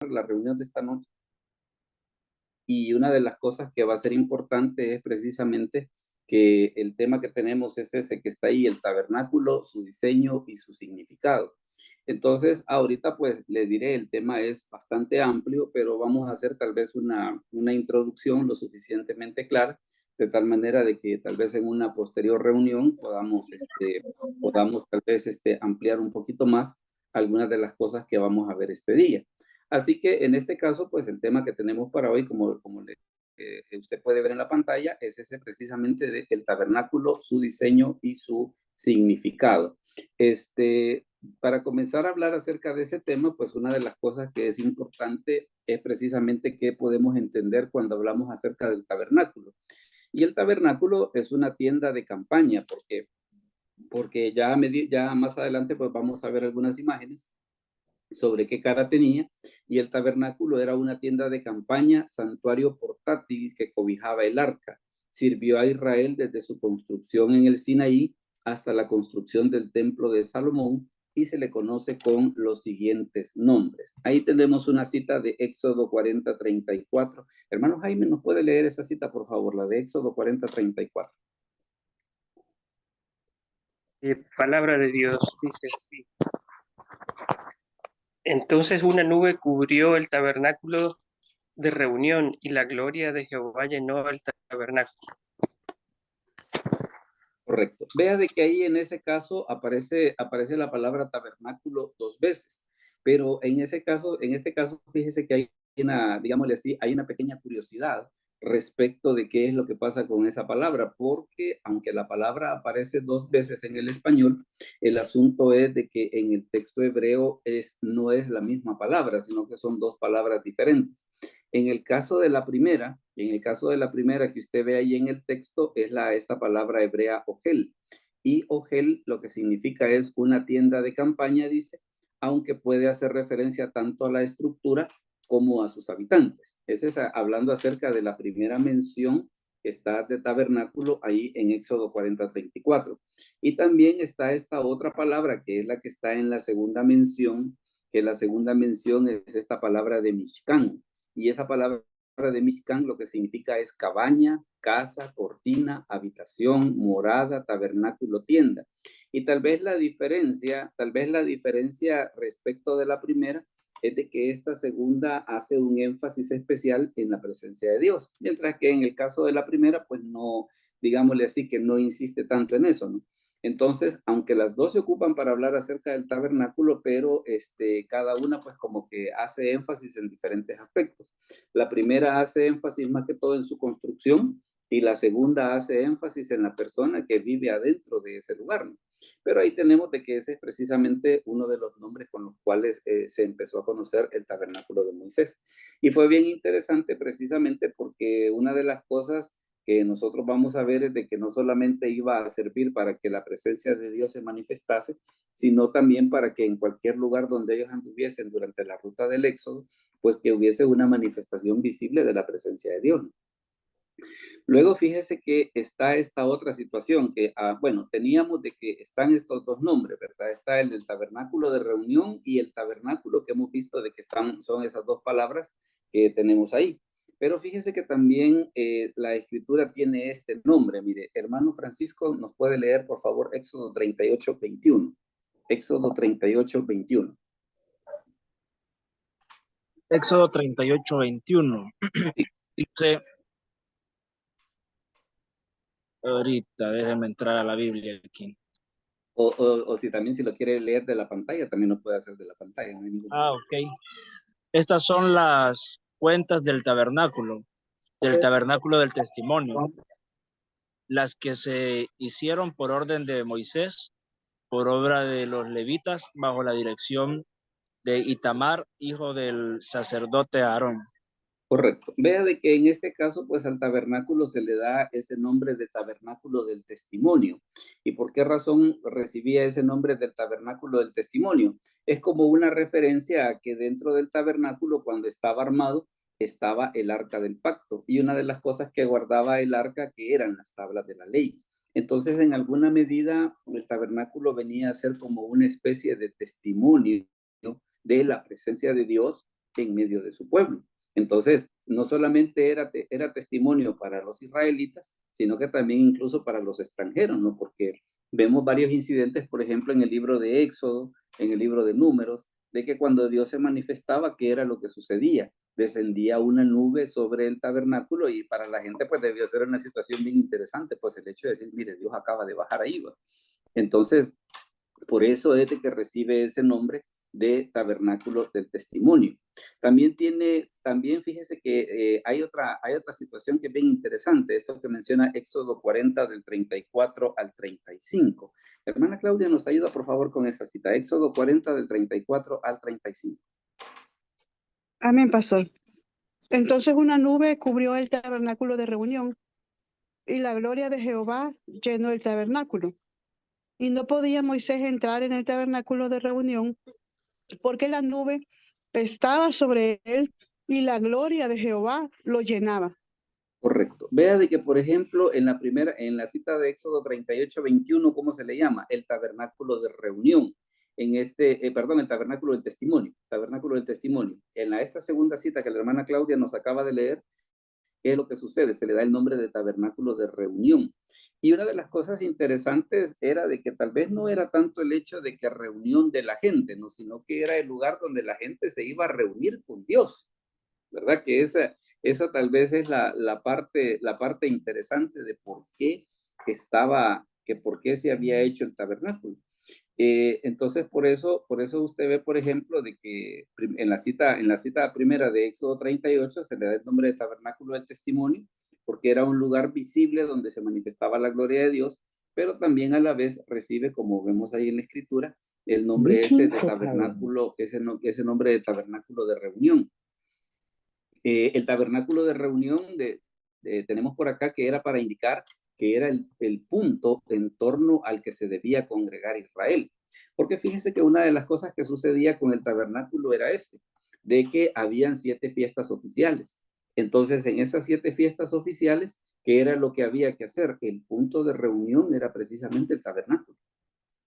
la reunión de esta noche. Y una de las cosas que va a ser importante es precisamente que el tema que tenemos es ese que está ahí, el tabernáculo, su diseño y su significado. Entonces, ahorita pues le diré, el tema es bastante amplio, pero vamos a hacer tal vez una introducción lo suficientemente clara, de tal manera de que tal vez en una posterior reunión podamos tal vez ampliar un poquito más algunas de las cosas que vamos a ver este día. Así que en este caso, pues el tema que tenemos para hoy, usted puede ver en la pantalla, es ese precisamente del tabernáculo, su diseño y su significado. Para comenzar a hablar acerca de ese tema, pues una de las cosas que es importante es precisamente qué podemos entender cuando hablamos acerca del tabernáculo. Y el tabernáculo es una tienda de campaña, porque ya más adelante pues vamos a ver algunas imágenes sobre qué cara tenía, y el tabernáculo era una tienda de campaña, santuario portátil que cobijaba el arca. Sirvió a Israel desde su construcción en el Sinaí hasta la construcción del templo de Salomón y se le conoce con los siguientes nombres. Ahí tenemos una cita de Éxodo 40:34. Hermano Jaime, ¿nos puede leer esa cita, por favor, la de Éxodo 40:34? Palabra de Dios, dice así. Entonces una nube cubrió el tabernáculo de reunión y la gloria de Jehová llenó el tabernáculo. Correcto. Vea de que ahí en ese caso aparece la palabra tabernáculo 2 veces, pero en este caso, fíjese que hay digámosle así, hay una pequeña curiosidad respecto de qué es lo que pasa con esa palabra, porque aunque la palabra aparece 2 veces en el español, el asunto es de que en el texto hebreo no es la misma palabra, sino que son 2 palabras diferentes. En el caso de la primera que usted ve ahí en el texto, es esta palabra hebrea ogel. Y ogel lo que significa es una tienda de campaña, dice, aunque puede hacer referencia tanto a la estructura como a sus habitantes. Hablando acerca de la primera mención que está de tabernáculo ahí en Éxodo 40:34. Y también está esta otra palabra que es la que está en la segunda mención, que la segunda mención es esta palabra de Mishkan. Y esa palabra de Mishkan lo que significa es cabaña, casa, cortina, habitación, morada, tabernáculo, tienda. Y tal vez la diferencia respecto de la primera es de que esta segunda hace un énfasis especial en la presencia de Dios, mientras que en el caso de la primera, pues no, digámosle así, que no insiste tanto en eso, ¿no? Entonces, aunque las dos se ocupan para hablar acerca del tabernáculo, pero cada una pues como que hace énfasis en diferentes aspectos. La primera hace énfasis más que todo en su construcción y la segunda hace énfasis en la persona que vive adentro de ese lugar, ¿no? Pero ahí tenemos de que ese es precisamente uno de los nombres con los cuales se empezó a conocer el tabernáculo de Moisés. Y fue bien interesante precisamente porque una de las cosas que nosotros vamos a ver es de que no solamente iba a servir para que la presencia de Dios se manifestase, sino también para que en cualquier lugar donde ellos anduviesen durante la ruta del Éxodo, pues que hubiese una manifestación visible de la presencia de Dios. Luego fíjese que está esta otra situación que, bueno, teníamos de que están estos dos nombres, ¿verdad? Está el del tabernáculo de reunión y el tabernáculo que hemos visto de que son esas dos palabras que tenemos ahí. Pero fíjese que también la escritura tiene este nombre. Mire, hermano Francisco, ¿nos puede leer, por favor, Éxodo 38:21? Éxodo 38:21. Éxodo 38:21. Dice, ahorita, déjeme entrar a la Biblia aquí. O si también si lo quiere leer de la pantalla, también lo puede hacer de la pantalla. No hay ningún problema. Ok. Estas son las cuentas del tabernáculo del testimonio, las que se hicieron por orden de Moisés, por obra de los levitas, bajo la dirección de Itamar, hijo del sacerdote Aarón. Correcto. Vea de que en este caso, pues al tabernáculo se le da ese nombre de tabernáculo del testimonio. ¿Y por qué razón recibía ese nombre del tabernáculo del testimonio? Es como una referencia a que dentro del tabernáculo, cuando estaba armado, estaba el arca del pacto. Y una de las cosas que guardaba el arca, que eran las tablas de la ley. Entonces, en alguna medida, el tabernáculo venía a ser como una especie de testimonio de la presencia de Dios en medio de su pueblo. Entonces, no solamente era testimonio para los israelitas, sino que también incluso para los extranjeros, ¿no? Porque vemos varios incidentes, por ejemplo, en el libro de Éxodo, en el libro de Números, de que cuando Dios se manifestaba, ¿qué era lo que sucedía? Descendía una nube sobre el tabernáculo y para la gente pues debió ser una situación bien interesante, pues el hecho de decir, mire, Dios acaba de bajar ahí, ¿va? Entonces, por eso es de que recibe ese nombre de tabernáculo del testimonio. También fíjese que hay otra situación que es bien interesante, esto que menciona Éxodo 40 del 34 al 35. Hermana Claudia, nos ayuda por favor con esa cita, Éxodo 40 del 34 al 35. Amén, pastor. Entonces una nube cubrió el tabernáculo de reunión y la gloria de Jehová llenó el tabernáculo. Y no podía Moisés entrar en el tabernáculo de reunión porque la nube estaba sobre él y la gloria de Jehová lo llenaba. Correcto. Vea de que, por ejemplo, en la cita de Éxodo 38, 21, ¿cómo se le llama? El tabernáculo de reunión. El tabernáculo del testimonio. Tabernáculo del testimonio. Esta segunda cita que la hermana Claudia nos acaba de leer, ¿qué es lo que sucede? Se le da el nombre de tabernáculo de reunión. Y una de las cosas interesantes era de que tal vez no era tanto el hecho de que reunión de la gente, ¿no? Sino que era el lugar donde la gente se iba a reunir con Dios, ¿verdad? Que esa tal vez es la parte interesante de por qué se había hecho el tabernáculo. Entonces, por eso usted ve, por ejemplo, de que en la cita primera de Éxodo 38 se le da el nombre de tabernáculo del testimonio, porque era un lugar visible donde se manifestaba la gloria de Dios, pero también a la vez recibe, como vemos ahí en la escritura, el nombre ese de tabernáculo, ese nombre de tabernáculo de reunión. El tabernáculo de reunión tenemos por acá que era para indicar que era el punto en torno al que se debía congregar Israel. Porque fíjese que una de las cosas que sucedía con el tabernáculo era de que habían 7 fiestas oficiales. Entonces, en esas 7 fiestas oficiales, ¿qué era lo que había que hacer? El punto de reunión era precisamente el tabernáculo,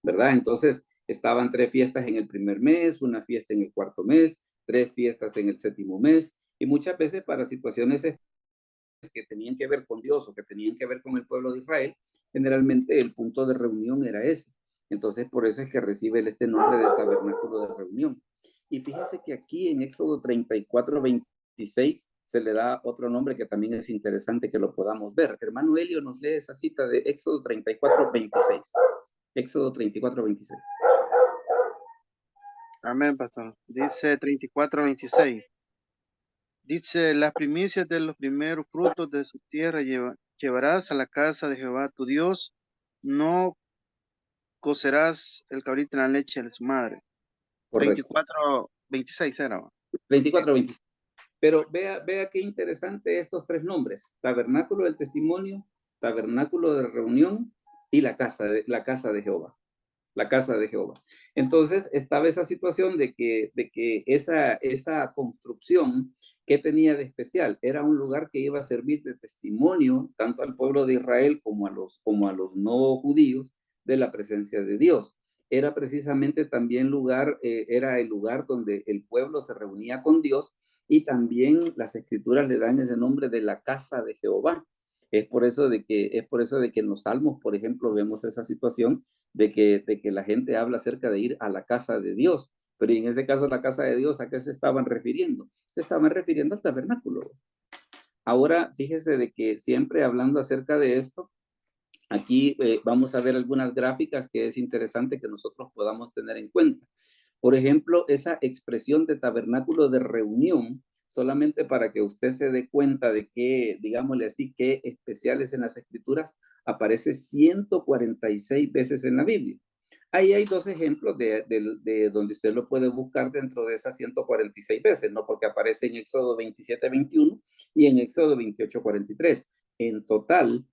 ¿verdad? Entonces, estaban 3 fiestas en el primer mes, una fiesta en el cuarto mes, 3 fiestas en el séptimo mes, y muchas veces para situaciones que tenían que ver con Dios o que tenían que ver con el pueblo de Israel, generalmente el punto de reunión era ese. Entonces, por eso es que recibe este nombre de tabernáculo de reunión. Y fíjese que aquí en Éxodo 34, 26 se le da otro nombre que también es interesante que lo podamos ver. Hermano Elio nos lee esa cita de Éxodo 34, 26. Éxodo 34, 26. Amén, pastor. Dice 34, 26. Dice, las primicias de los primeros frutos de su tierra llevarás a la casa de Jehová tu Dios, no cocerás el cabrito en la leche de su madre. Correcto. 24, 26 era. 24, 26. Pero vea qué interesante estos 3 nombres: tabernáculo del testimonio, tabernáculo de reunión y la casa de Jehová. La casa de Jehová. Entonces estaba esa situación de que esa construcción que tenía de especial era un lugar que iba a servir de testimonio tanto al pueblo de Israel como a los no judíos de la presencia de Dios. Era precisamente también era el lugar donde el pueblo se reunía con Dios, y también las escrituras le dan ese nombre de la casa de Jehová. Es por eso de que en los Salmos, por ejemplo, vemos esa situación de que la gente habla acerca de ir a la casa de Dios. Pero en ese caso, la casa de Dios, ¿a qué se estaban refiriendo? Se estaban refiriendo al tabernáculo. Ahora, fíjese de que siempre hablando acerca de esto, aquí vamos a ver algunas gráficas que es interesante que nosotros podamos tener en cuenta. Por ejemplo, esa expresión de tabernáculo de reunión, solamente para que usted se dé cuenta de que, digámosle así, qué especiales en las escrituras, aparece 146 veces en la Biblia. Ahí hay 2 ejemplos de donde usted lo puede buscar dentro de esas 146 veces, ¿no? Porque aparece en Éxodo 27, 21 y en Éxodo 28, 43. En total,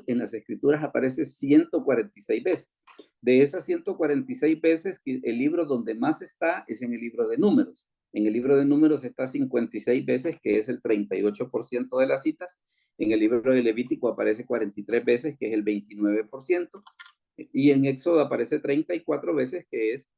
en las escrituras aparece 146 veces. De esas 146 veces, el libro donde más está es en el libro de Números. En el libro de Números está 56 veces, que es el 38% de las citas. En el libro de Levítico aparece 43 veces, que es el 29%. Y en Éxodo aparece 34 veces, que es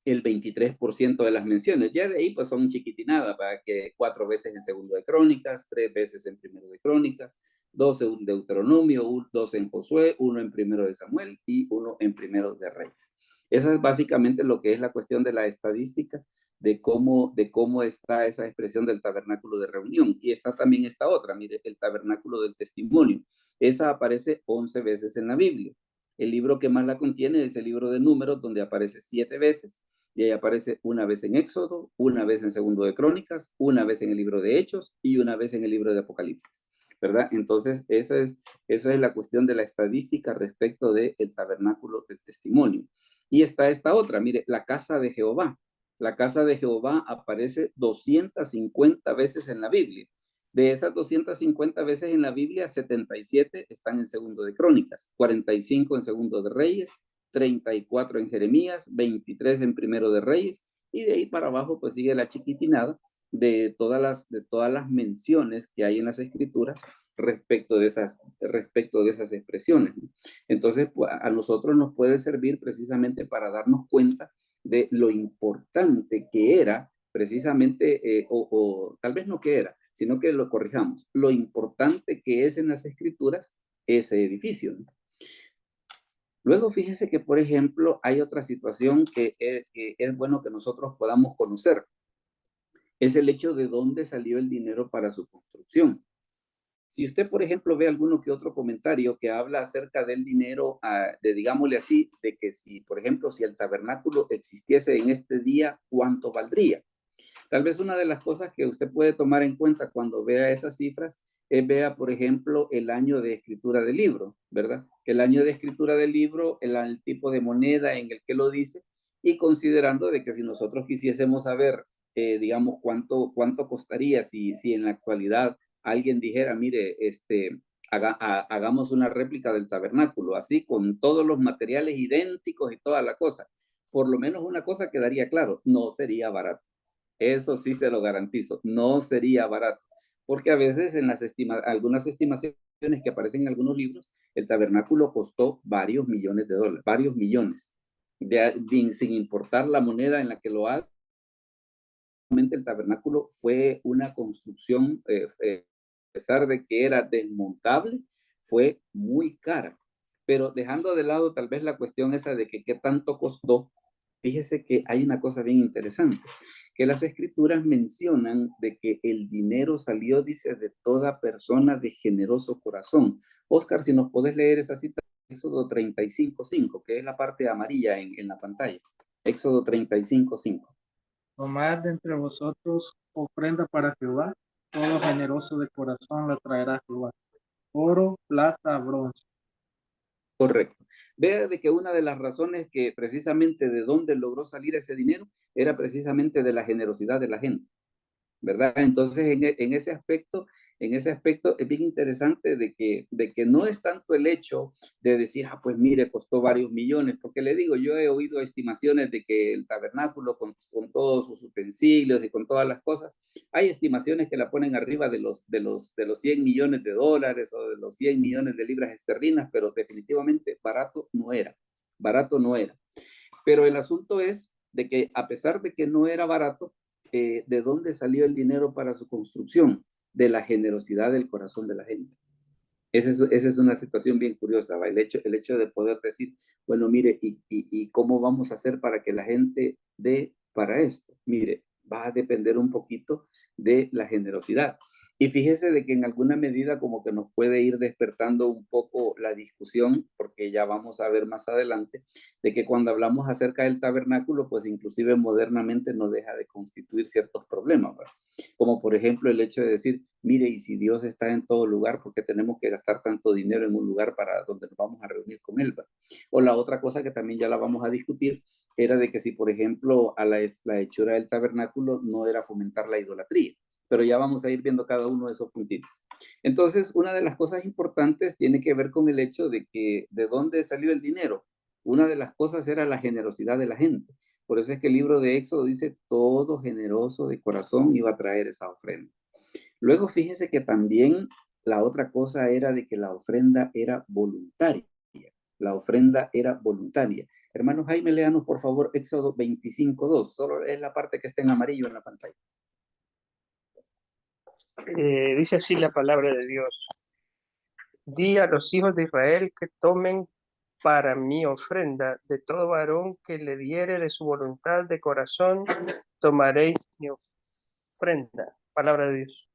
el 23% de las menciones. Ya de ahí pues son chiquitinadas, para que 4 veces en Segundo de Crónicas, 3 veces en Primero de Crónicas, 2 en Deuteronomio, 2 en Josué, 1 en Primero de Samuel y 1 en Primero de Reyes. Esa es básicamente lo que es la cuestión de la estadística, de cómo está esa expresión del tabernáculo de reunión. Y está también esta otra, mire, el tabernáculo del testimonio. Esa aparece 11 veces en la Biblia. El libro que más la contiene es el libro de Números, donde aparece 7 veces. Y ahí aparece una vez en Éxodo, una vez en Segundo de Crónicas, una vez en el libro de Hechos y una vez en el libro de Apocalipsis, ¿verdad? Entonces, eso es la cuestión de la estadística respecto del tabernáculo del testimonio. Y está esta otra, mire, la casa de Jehová. La casa de Jehová aparece 250 veces en la Biblia. De esas 250 veces en la Biblia, 77 están en Segundo de Crónicas, 45 en Segundo de Reyes, 34 en Jeremías, 23 en Primero de Reyes, y de ahí para abajo pues sigue la chiquitinada de todas las menciones que hay en las escrituras respecto de esas expresiones. Entonces, pues, a nosotros nos puede servir precisamente para darnos cuenta de lo importante que era precisamente, o tal vez no que era, sino que lo corrijamos, lo importante que es en las escrituras ese edificio, ¿no? Luego fíjese que, por ejemplo, hay otra situación que es bueno que nosotros podamos conocer. Es el hecho de dónde salió el dinero para su construcción. Si usted, por ejemplo, ve alguno que otro comentario que habla acerca del dinero, digámosle así, de que si, por ejemplo, si el tabernáculo existiese en este día, ¿cuánto valdría? Tal vez una de las cosas que usted puede tomar en cuenta cuando vea esas cifras es vea, por ejemplo, el año de escritura del libro, ¿verdad? El año de escritura del libro, el tipo de moneda en el que lo dice, y considerando de que si nosotros quisiésemos saber, digamos, cuánto costaría si en la actualidad alguien dijera, mire, hagamos una réplica del tabernáculo, así con todos los materiales idénticos y toda la cosa. Por lo menos una cosa quedaría claro, no sería barato. Eso sí se lo garantizo, no sería barato, porque a veces en algunas estimaciones que aparecen en algunos libros, el tabernáculo costó varios millones de dólares, varios millones, sin importar la moneda en la que lo haga. El tabernáculo fue una construcción, a pesar de que era desmontable, fue muy cara. Pero dejando de lado tal vez la cuestión esa de que qué tanto costó, fíjese que hay una cosa bien interesante, que las escrituras mencionan de que el dinero salió, dice, de toda persona de generoso corazón. Oscar, si nos podés leer esa cita, Éxodo 35:5, que es la parte amarilla en la pantalla. Éxodo 35:5. Tomad de entre vosotros ofrenda para Jehová, todo generoso de corazón la traerá Jehová. Oro, plata, bronce. Correcto. Vea de que una de las razones que precisamente de dónde logró salir ese dinero era precisamente de la generosidad de la gente, ¿verdad? Entonces, en ese aspecto es bien interesante de que no es tanto el hecho de decir, pues mire, costó varios millones, porque le digo, yo he oído estimaciones de que el tabernáculo con todos sus utensilios y con todas las cosas, hay estimaciones que la ponen arriba de los 100 millones de dólares o de los 100 millones de libras esterlinas, pero definitivamente barato no era, Pero el asunto es de que a pesar de que no era barato, ¿de dónde salió el dinero para su construcción? De la generosidad del corazón de la gente. Esa es una situación bien curiosa, ¿va? El hecho de poder decir, bueno, mire, ¿y cómo vamos a hacer para que la gente dé para esto? Mire, va a depender un poquito de la generosidad. Y fíjese de que en alguna medida como que nos puede ir despertando un poco la discusión, porque ya vamos a ver más adelante, de que cuando hablamos acerca del tabernáculo, pues inclusive modernamente no deja de constituir ciertos problemas, ¿verdad? Como por ejemplo el hecho de decir, mire, y si Dios está en todo lugar, ¿por qué tenemos que gastar tanto dinero en un lugar para donde nos vamos a reunir con Él? ¿Verdad? O la otra cosa que también ya la vamos a discutir, era de que si, por ejemplo, a la hechura del tabernáculo no era fomentar la idolatría, pero ya vamos a ir viendo cada uno de esos puntitos. Entonces, una de las cosas importantes tiene que ver con el hecho de que, ¿de dónde salió el dinero? Una de las cosas era la generosidad de la gente. Por eso es que el libro de Éxodo dice, todo generoso de corazón iba a traer esa ofrenda. Luego fíjese que también la otra cosa era de que la ofrenda era voluntaria. La ofrenda era voluntaria. Hermano Jaime, léanos por favor Éxodo 25:2. Solo es la parte que está en amarillo en la pantalla. Dice así la palabra de Dios. Di a los hijos de Israel que tomen para mi ofrenda de todo varón que le diere de su voluntad de corazón, tomaréis mi ofrenda. Palabra de Dios.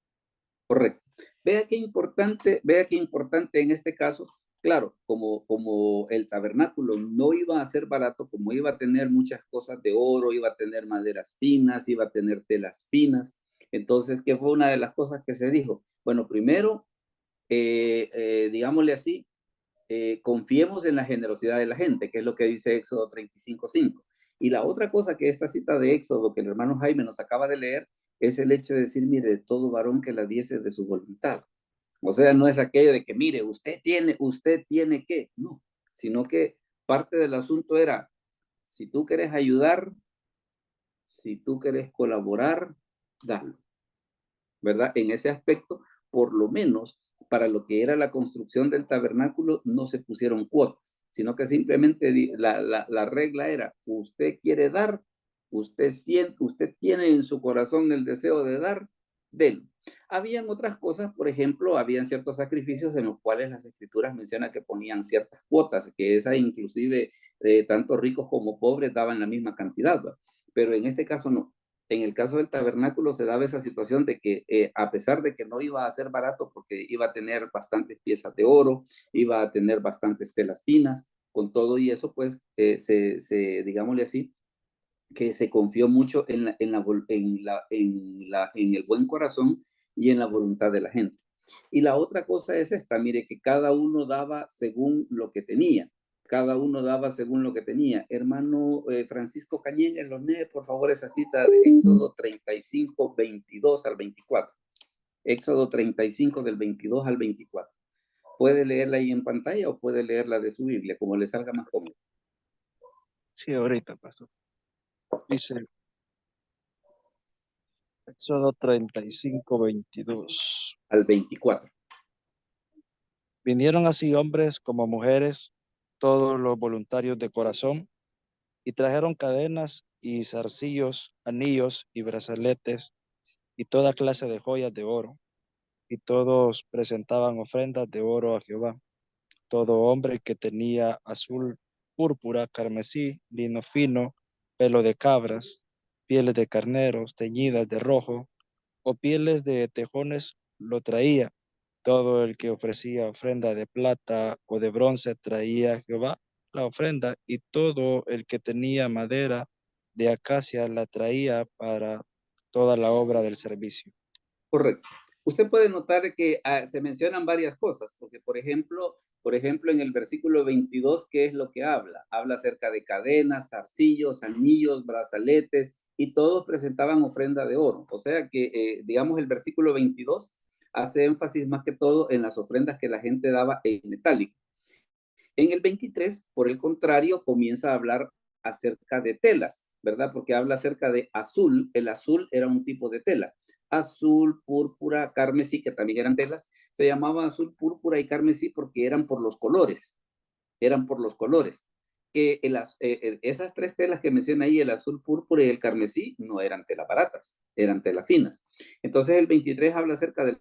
Correcto. Vea qué importante en este caso, claro, como el tabernáculo no iba a ser barato, como iba a tener muchas cosas de oro, iba a tener maderas finas, iba a tener telas finas. Entonces, ¿qué fue una de las cosas que se dijo? Bueno, primero, digámosle así, confiemos en la generosidad de la gente, que es lo que dice Éxodo 35:5. Y la otra cosa que esta cita de Éxodo que el hermano Jaime nos acaba de leer es el hecho de decir, mire, de todo varón que la diese de su voluntad. O sea, no es aquello de que, mire, usted tiene que, no, sino que parte del asunto era, si tú quieres ayudar, si tú quieres colaborar, dalo, ¿verdad? En ese aspecto, por lo menos para lo que era la construcción del tabernáculo, no se pusieron cuotas, sino que simplemente la regla era, usted quiere dar, usted tiene en su corazón el deseo de dar, délo. Habían otras cosas, por ejemplo, habían ciertos sacrificios en los cuales las escrituras mencionan que ponían ciertas cuotas, que esa inclusive tanto ricos como pobres daban la misma cantidad, ¿verdad? Pero en este caso no. En el caso del tabernáculo se daba esa situación de que a pesar de que no iba a ser barato porque iba a tener bastantes piezas de oro, iba a tener bastantes telas finas, con todo y eso pues digámosle así, que se confió mucho en el buen corazón y en la voluntad de la gente. Y la otra cosa es esta, mire, que cada uno daba según lo que tenía. Cada uno daba según lo que tenía. Hermano Francisco Cañeña, los lee, por favor, esa cita de Éxodo 35, 22 al 24. Éxodo 35, del 22 al 24. Puede leerla ahí en pantalla o puede leerla de su Biblia, como le salga más cómodo. Sí, ahorita, pastor. Dice Éxodo 35, 22. Al 24. Vinieron así hombres como mujeres, todos los voluntarios de corazón, y trajeron cadenas y zarcillos, anillos y brazaletes, y toda clase de joyas de oro. Y todos presentaban ofrendas de oro a Jehová. Todo hombre que tenía azul, púrpura, carmesí, lino fino, pelo de cabras, pieles de carneros teñidas de rojo, o pieles de tejones lo traía. Todo el que ofrecía ofrenda de plata o de bronce traía a Jehová la ofrenda, y todo el que tenía madera de acacia la traía para toda la obra del servicio. Correcto. Usted puede notar que se mencionan varias cosas, porque por ejemplo, en el versículo 22, ¿qué es lo que habla? Habla acerca de cadenas, zarcillos, anillos, brazaletes, y todos presentaban ofrenda de oro. O sea que, digamos, el versículo 22 hace énfasis más que todo en las ofrendas que la gente daba en metálico. En el 23, por el contrario, comienza a hablar acerca de telas, ¿verdad? Porque habla acerca de azul. El azul era un tipo de tela. Azul, púrpura, carmesí, que también eran telas. Se llamaba azul, púrpura y carmesí porque eran por los colores. Eran por los colores. Que esas tres telas que menciona ahí, el azul, púrpura y el carmesí, no eran telas baratas, eran telas finas. Entonces el 23 habla acerca del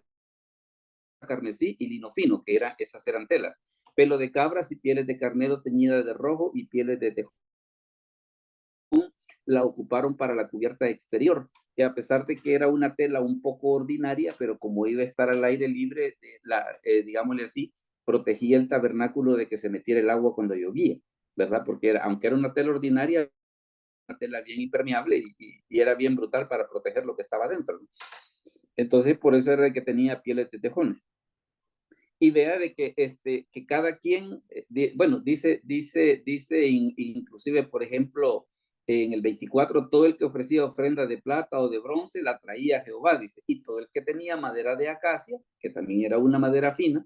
carmesí y lino fino, que esas eran telas. Pelo de cabras y pieles de carnero teñidas de rojo y pieles de tejón la ocuparon para la cubierta exterior, que a pesar de que era una tela un poco ordinaria, pero como iba a estar al aire libre, digámosle así, protegía el tabernáculo de que se metiera el agua cuando llovía, ¿verdad? Porque aunque era una tela ordinaria, una tela bien impermeable y era bien brutal para proteger lo que estaba dentro, ¿no? Entonces, por eso era que tenía pieles de tejones. Y vea de que cada quien, bueno, dice inclusive, por ejemplo, en el 24, todo el que ofrecía ofrenda de plata o de bronce la traía a Jehová, dice, y todo el que tenía madera de acacia, que también era una madera fina,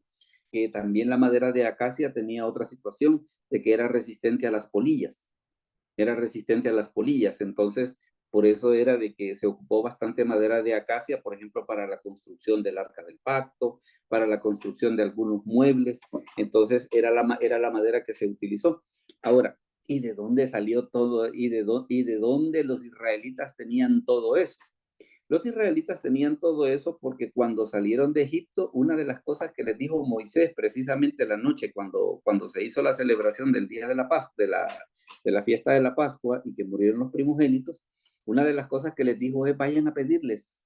que también la madera de acacia tenía otra situación, de que era resistente a las polillas, entonces por eso era de que se ocupó bastante madera de acacia, por ejemplo, para la construcción del Arca del Pacto, para la construcción de algunos muebles. Entonces era la madera que se utilizó. Ahora, ¿Y de dónde salió todo? ¿Y de dónde los israelitas tenían todo eso? Los israelitas tenían todo eso porque cuando salieron de Egipto, una de las cosas que les dijo Moisés precisamente la noche cuando se hizo la celebración del día de la Pascua, de la fiesta de la Pascua y que murieron los primogénitos, una de las cosas que les dijo es vayan a pedirles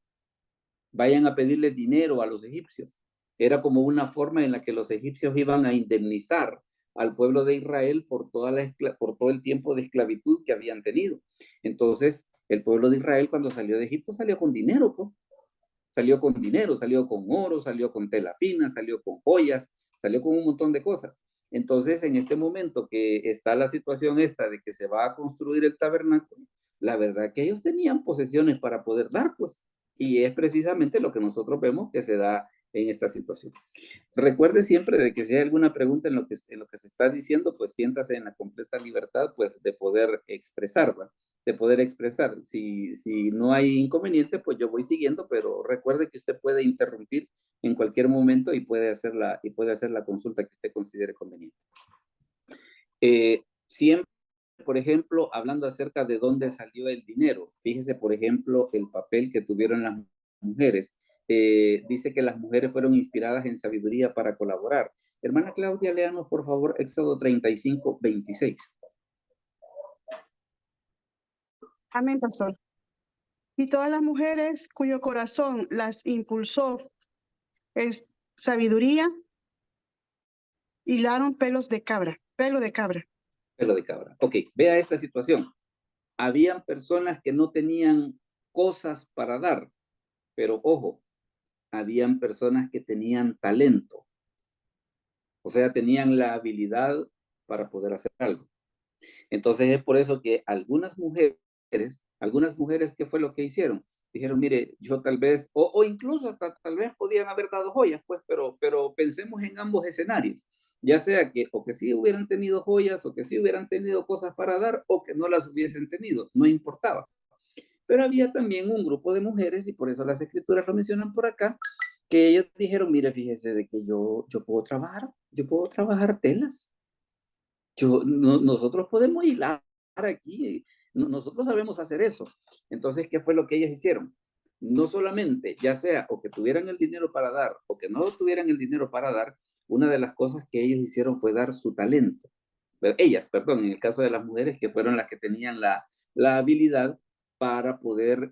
dinero a los egipcios. Era como una forma en la que los egipcios iban a indemnizar al pueblo de Israel por todo el tiempo de esclavitud que habían tenido. Entonces, el pueblo de Israel cuando salió de Egipto salió con dinero, pues. Salió con dinero, salió con oro, salió con tela fina, salió con joyas, salió con un montón de cosas. Entonces, en este momento que está la situación esta de que se va a construir el tabernáculo, la verdad que ellos tenían posesiones para poder dar, pues. Y es precisamente lo que nosotros vemos que se da en esta situación. Recuerde siempre de que si hay alguna pregunta en lo que se está diciendo, pues siéntase en la completa libertad, pues, de poder expresarla, de poder expresar. Si no hay inconveniente, pues yo voy siguiendo, pero recuerde que usted puede interrumpir en cualquier momento y puede hacer la consulta que usted considere conveniente. Siempre, por ejemplo, hablando acerca de dónde salió el dinero, fíjese, por ejemplo, el papel que tuvieron las mujeres. Dice que las mujeres fueron inspiradas en sabiduría para colaborar. Hermana Claudia, léanos por favor Éxodo 35, 26. Amén, pastor. Y todas las mujeres cuyo corazón las impulsó en sabiduría, hilaron pelo de cabra. Pelo de cabra. Ok, vea esta situación. Habían personas que no tenían cosas para dar, pero ojo, habían personas que tenían talento. O sea, tenían la habilidad para poder hacer algo. Entonces es por eso que algunas mujeres, ¿qué fue lo que hicieron? Dijeron, mire, yo tal vez, o incluso hasta tal vez podían haber dado joyas, pues, pero pensemos en ambos escenarios. Ya sea que o que sí hubieran tenido joyas, o que sí hubieran tenido cosas para dar, o que no las hubiesen tenido, no importaba. Pero había también un grupo de mujeres, y por eso las escrituras lo mencionan por acá, que ellos dijeron, mire, fíjese de que yo puedo trabajar telas. Nosotros podemos hilar aquí, nosotros sabemos hacer eso. Entonces, ¿qué fue lo que ellos hicieron? No solamente, ya sea o que tuvieran el dinero para dar o que no tuvieran el dinero para dar, una de las cosas que ellos hicieron fue dar su talento. Ellas, perdón, en el caso de las mujeres que fueron las que tenían la habilidad para poder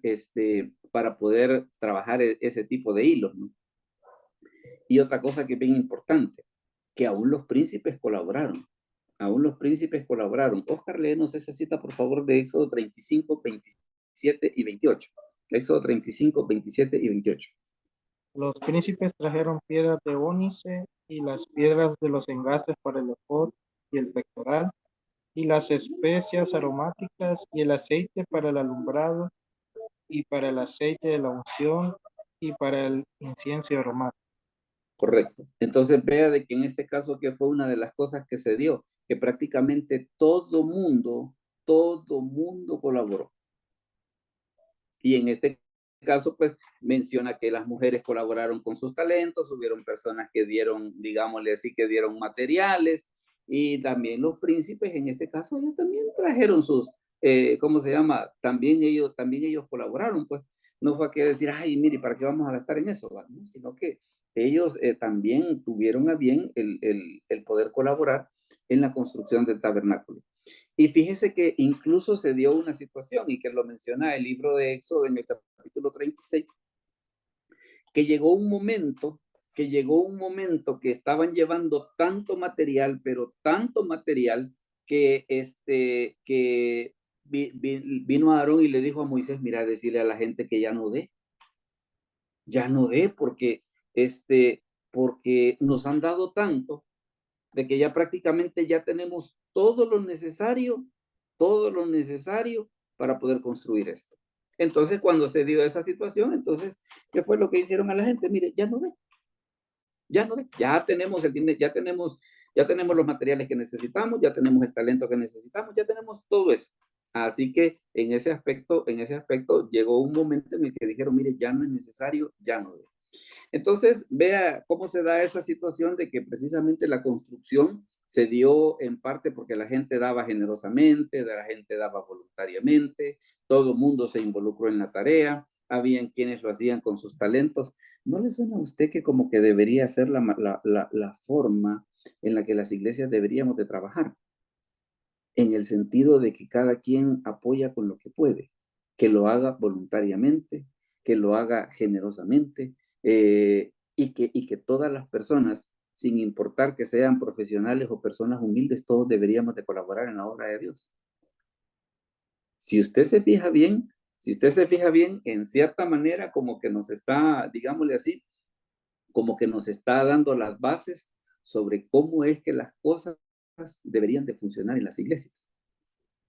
trabajar ese tipo de hilos, ¿no? Y otra cosa que es bien importante, que aún los príncipes colaboraron. Oscar, léenos esa cita, por favor, de Éxodo 35, 27 y 28. Éxodo 35, 27 y 28. Los príncipes trajeron piedras de ónice y las piedras de los engastes para el efod y el pectoral, y las especias aromáticas y el aceite para el alumbrado, y para el aceite de la unción, y para el incienso aromático. Correcto. Entonces vea de que en este caso que fue una de las cosas que se dio, que prácticamente todo mundo colaboró. Y en este caso, pues, menciona que las mujeres colaboraron con sus talentos, hubieron personas que dieron, digámosle así, que dieron materiales, y también los príncipes, en este caso, ellos también trajeron sus, ¿cómo se llama? También ellos colaboraron, pues. No fue que decir, ay, mire, ¿para qué vamos a gastar en eso? ¿No? Sino que ellos también tuvieron a bien el poder colaborar en la construcción del tabernáculo. Y fíjese que incluso se dio una situación, y que lo menciona el libro de Éxodo en el capítulo 36, que llegó un momento que estaban llevando tanto material, pero tanto material, que vino Aarón y le dijo a Moisés, mira, decirle a la gente que ya no dé, porque nos han dado tanto, de que ya prácticamente ya tenemos todo lo necesario para poder construir esto. Entonces, cuando se dio esa situación, entonces, ¿qué fue lo que hicieron a la gente? Mire, ya no ve, ya tenemos el dinero, ya tenemos los materiales que necesitamos, ya tenemos el talento que necesitamos, ya tenemos todo eso. Así que en ese aspecto llegó un momento en el que dijeron, mire, ya no es necesario, ya no ve. Entonces, vea cómo se da esa situación de que precisamente la construcción Se dio en parte porque la gente daba generosamente, la gente daba voluntariamente, todo el mundo se involucró en la tarea, habían quienes lo hacían con sus talentos. ¿No le suena a usted que como que debería ser la forma en la que las iglesias deberíamos de trabajar? En el sentido de que cada quien apoya con lo que puede, que lo haga voluntariamente, que lo haga generosamente, y que todas las personas, sin importar que sean profesionales o personas humildes, todos deberíamos de colaborar en la obra de Dios. Si usted se fija bien, en cierta manera como que nos está, digámosle así, como que nos está dando las bases sobre cómo es que las cosas deberían de funcionar en las iglesias,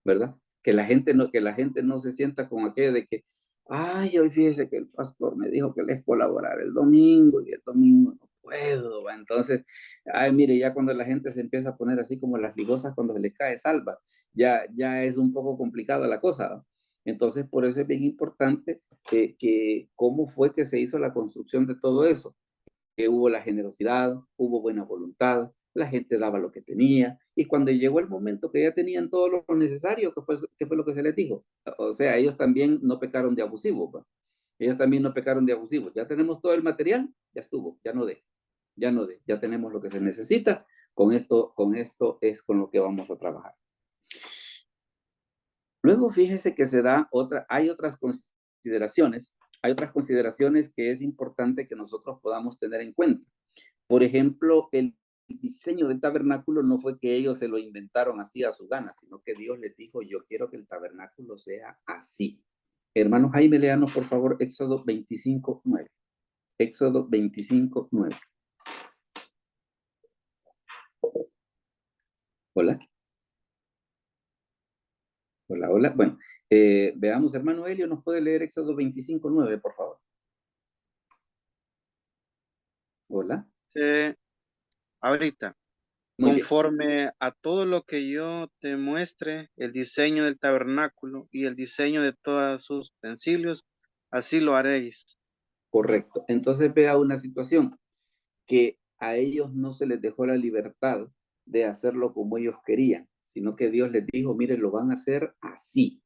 ¿verdad? Que la gente no se sienta con aquello de que, ay, hoy fíjese que el pastor me dijo que les colaborar el domingo y el domingo no puedo, ¿va? Entonces, ay, mire, ya cuando la gente se empieza a poner así como las ligosas cuando se le cae salva, ya es un poco complicada la cosa, ¿va? Entonces, por eso es bien importante que cómo fue que se hizo la construcción de todo eso, que hubo la generosidad, hubo buena voluntad, la gente daba lo que tenía, y cuando llegó el momento que ya tenían todo lo necesario, ¿qué fue lo que se les dijo? O sea, ellos también no pecaron de abusivos, ¿va? Ellos también no pecaron de abusivos. Ya tenemos todo el material, ya estuvo, ya no de, ya tenemos lo que se necesita, con esto es con lo que vamos a trabajar. Luego fíjese que hay otras consideraciones que es importante que nosotros podamos tener en cuenta. Por ejemplo, el diseño del tabernáculo no fue que ellos se lo inventaron así a su gana, sino que Dios les dijo, yo quiero que el tabernáculo sea así. Hermano Jaime, léanos por favor Éxodo 25:9. Éxodo 25:9. Hola. Hola, hola. Bueno, veamos, hermano Helio, ¿nos puede leer Éxodo 25:9, por favor? Hola. Ahorita. Muy bien. Conforme a todo lo que yo te muestre, el diseño del tabernáculo y el diseño de todos sus utensilios, así lo haréis. Correcto. Entonces vea una situación que a ellos no se les dejó la libertad de hacerlo como ellos querían, sino que Dios les dijo, mire, lo van a hacer así.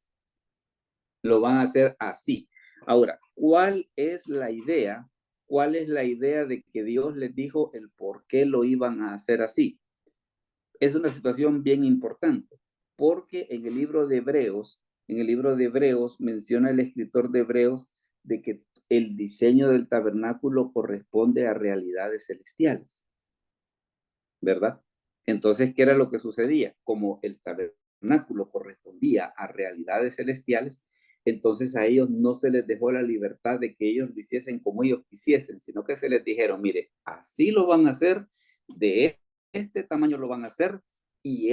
Lo van a hacer así. Ahora, ¿cuál es la idea? ¿Cuál es la idea de que Dios les dijo el por qué lo iban a hacer así? Es una situación bien importante, porque en el libro de Hebreos menciona el escritor de Hebreos de que el diseño del tabernáculo corresponde a realidades celestiales, ¿verdad? Entonces, ¿qué era lo que sucedía? Como el tabernáculo correspondía a realidades celestiales, entonces a ellos no se les dejó la libertad de que ellos lo hiciesen como ellos quisiesen, sino que se les dijeron, mire, así lo van a hacer, de este tamaño lo van a hacer, y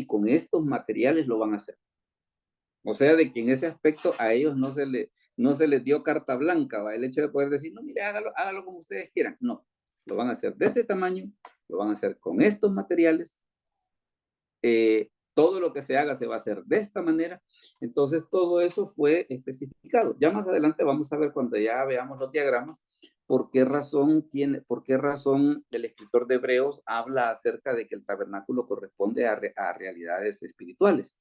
con estos materiales lo van a hacer. O sea, de que en ese aspecto a ellos no se les dio carta blanca, ¿va? El hecho de poder decir, no, mire, hágalo como ustedes quieran. No, lo van a hacer de este tamaño, lo van a hacer con estos materiales, todo lo que se haga se va a hacer de esta manera. Entonces, todo eso fue especificado. Ya más adelante vamos a ver cuando ya veamos los diagramas, por qué razón el escritor de Hebreos habla acerca de que el tabernáculo corresponde a realidades espirituales.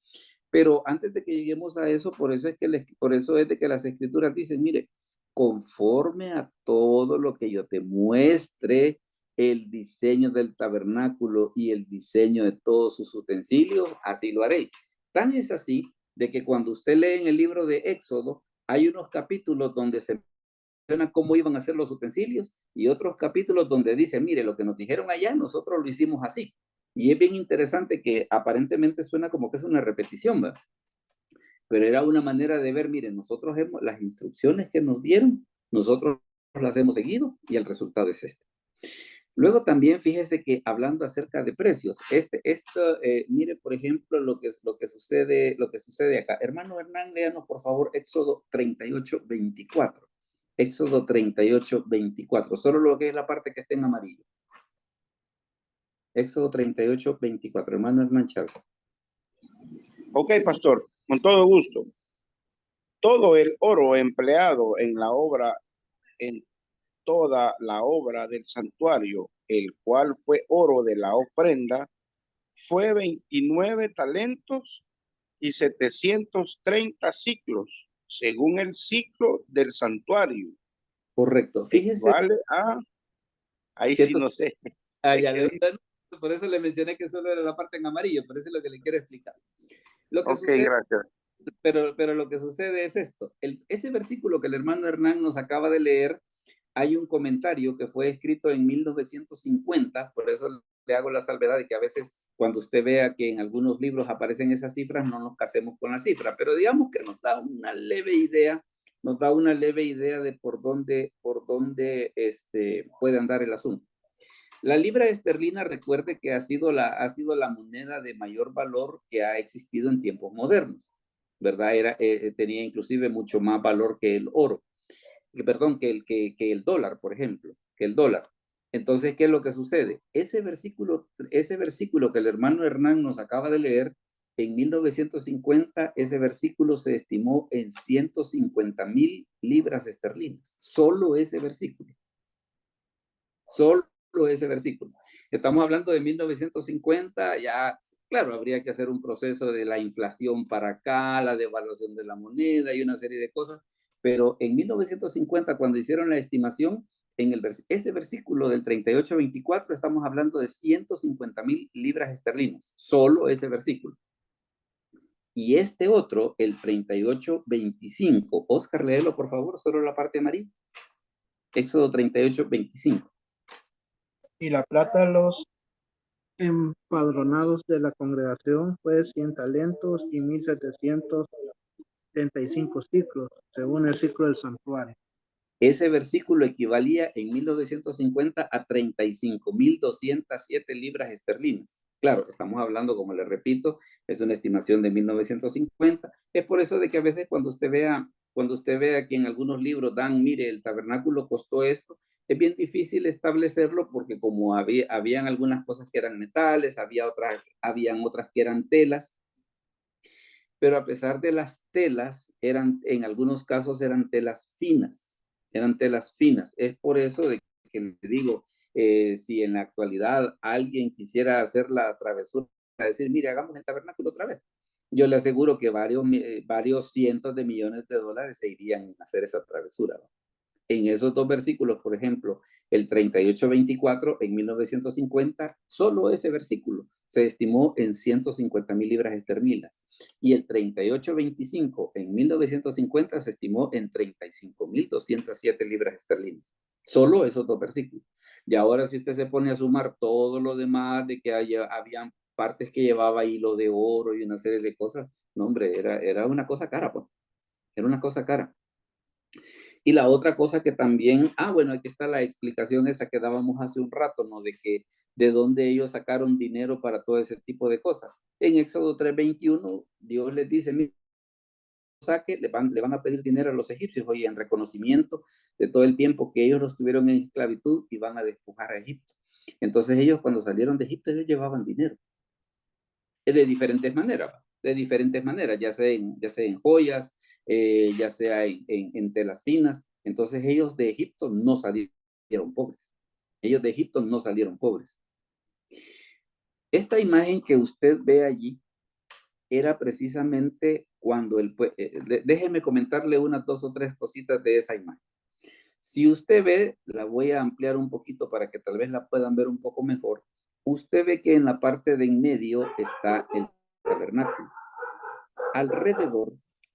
Pero antes de que lleguemos a eso, por eso es de que las escrituras dicen, mire, conforme a todo lo que yo te muestre, el diseño del tabernáculo y el diseño de todos sus utensilios, así lo haréis. Tan es así de que cuando usted lee en el libro de Éxodo, hay unos capítulos donde se menciona cómo iban a ser los utensilios y otros capítulos donde dice, mire, lo que nos dijeron allá, nosotros lo hicimos así. Y es bien interesante que aparentemente suena como que es una repetición, ¿verdad? Pero era una manera de ver, miren, las instrucciones que nos dieron, nosotros las hemos seguido y el resultado es este. Luego también fíjese que hablando acerca de precios, mire por ejemplo lo que sucede acá. Hermano Hernán, léanos por favor Éxodo 38:24. Éxodo 38:24, solo lo que es la parte que está en amarillo. Éxodo 38:24, hermano Hernán Chávez. Ok, pastor, con todo gusto. Todo el oro empleado en toda la obra del santuario, el cual fue oro de la ofrenda, fue 29 talentos y 730 ciclos, según el ciclo del santuario. Correcto. Fíjese. Equivale a, ahí sí no sé. Por eso le mencioné que solo era la parte en amarillo, por eso es lo que le quiero explicar. Lo que Ok, sucede, gracias. pero lo que sucede es esto. Ese versículo que el hermano Hernán nos acaba de leer, hay un comentario que fue escrito en 1950, por eso le hago la salvedad de que a veces cuando usted vea que en algunos libros aparecen esas cifras, no nos casemos con la cifra, pero digamos que nos da una leve idea, de por dónde puede andar el asunto. La libra esterlina, recuerde que ha sido la moneda de mayor valor que ha existido en tiempos modernos, ¿verdad? Tenía inclusive mucho más valor que el oro, que el dólar, por ejemplo, que el dólar. Entonces, ¿qué es lo que sucede? Ese versículo que el hermano Hernán nos acaba de leer, en 1950, ese versículo se estimó en 150,000 libras esterlinas. Solo ese versículo. Solo ese versículo. Estamos hablando de 1950, ya, claro, habría que hacer un proceso de la inflación para acá, la devaluación de la moneda y una serie de cosas, pero en 1950, cuando hicieron la estimación, ese versículo del 38-24, estamos hablando de 150,000 libras esterlinas, solo ese versículo. Y este otro, el 38-25, Oscar, léelo por favor, solo la parte amarilla. Éxodo 38-25. Y la plata de los empadronados de la congregación fue 100 talentos y 1,775 ciclos, según el ciclo del santuario. Ese versículo equivalía en 1950 a 35,207 libras esterlinas. Claro, estamos hablando, como le repito, es una estimación de 1950. Es por eso de que a veces cuando usted vea que en algunos libros dan, mire, el tabernáculo costó esto, es bien difícil establecerlo porque como habían algunas cosas que eran metales, habían otras que eran telas, pero a pesar de las telas, en algunos casos eran telas finas. Es por eso de que le digo, si en la actualidad alguien quisiera hacer la travesura, decir, mire, hagamos el tabernáculo otra vez, yo le aseguro que varios cientos de millones de dólares se irían a hacer esa travesura, ¿no? En esos dos versículos, por ejemplo, el 38-24 en 1950, solo ese versículo se estimó en 150,000 libras esterlinas. Y el 38-25 en 1950 se estimó en 35,207 libras esterlinas. Solo esos dos versículos. Y ahora si usted se pone a sumar todo lo demás, de que habían partes que llevaba hilo de oro y una serie de cosas, no hombre, era una cosa cara, pues. Era una cosa cara. Y la otra cosa que también, bueno, aquí está la explicación esa que dábamos hace un rato, ¿no? De dónde ellos sacaron dinero para todo ese tipo de cosas. En Éxodo 3:21, Dios les dice, mira, le van a pedir dinero a los egipcios, oye, en reconocimiento de todo el tiempo que ellos los tuvieron en esclavitud y van a despojar a Egipto. Entonces ellos cuando salieron de Egipto, ellos llevaban dinero. De diferentes maneras, ya sea en joyas, ya sea en telas finas. Entonces ellos de Egipto no salieron pobres. Esta imagen que usted ve allí era precisamente cuando déjeme comentarle unas 2 o 3 cositas de esa imagen. Si usted ve, la voy a ampliar un poquito para que tal vez la puedan ver un poco mejor. Usted ve que en la parte de en medio está el tabernáculo.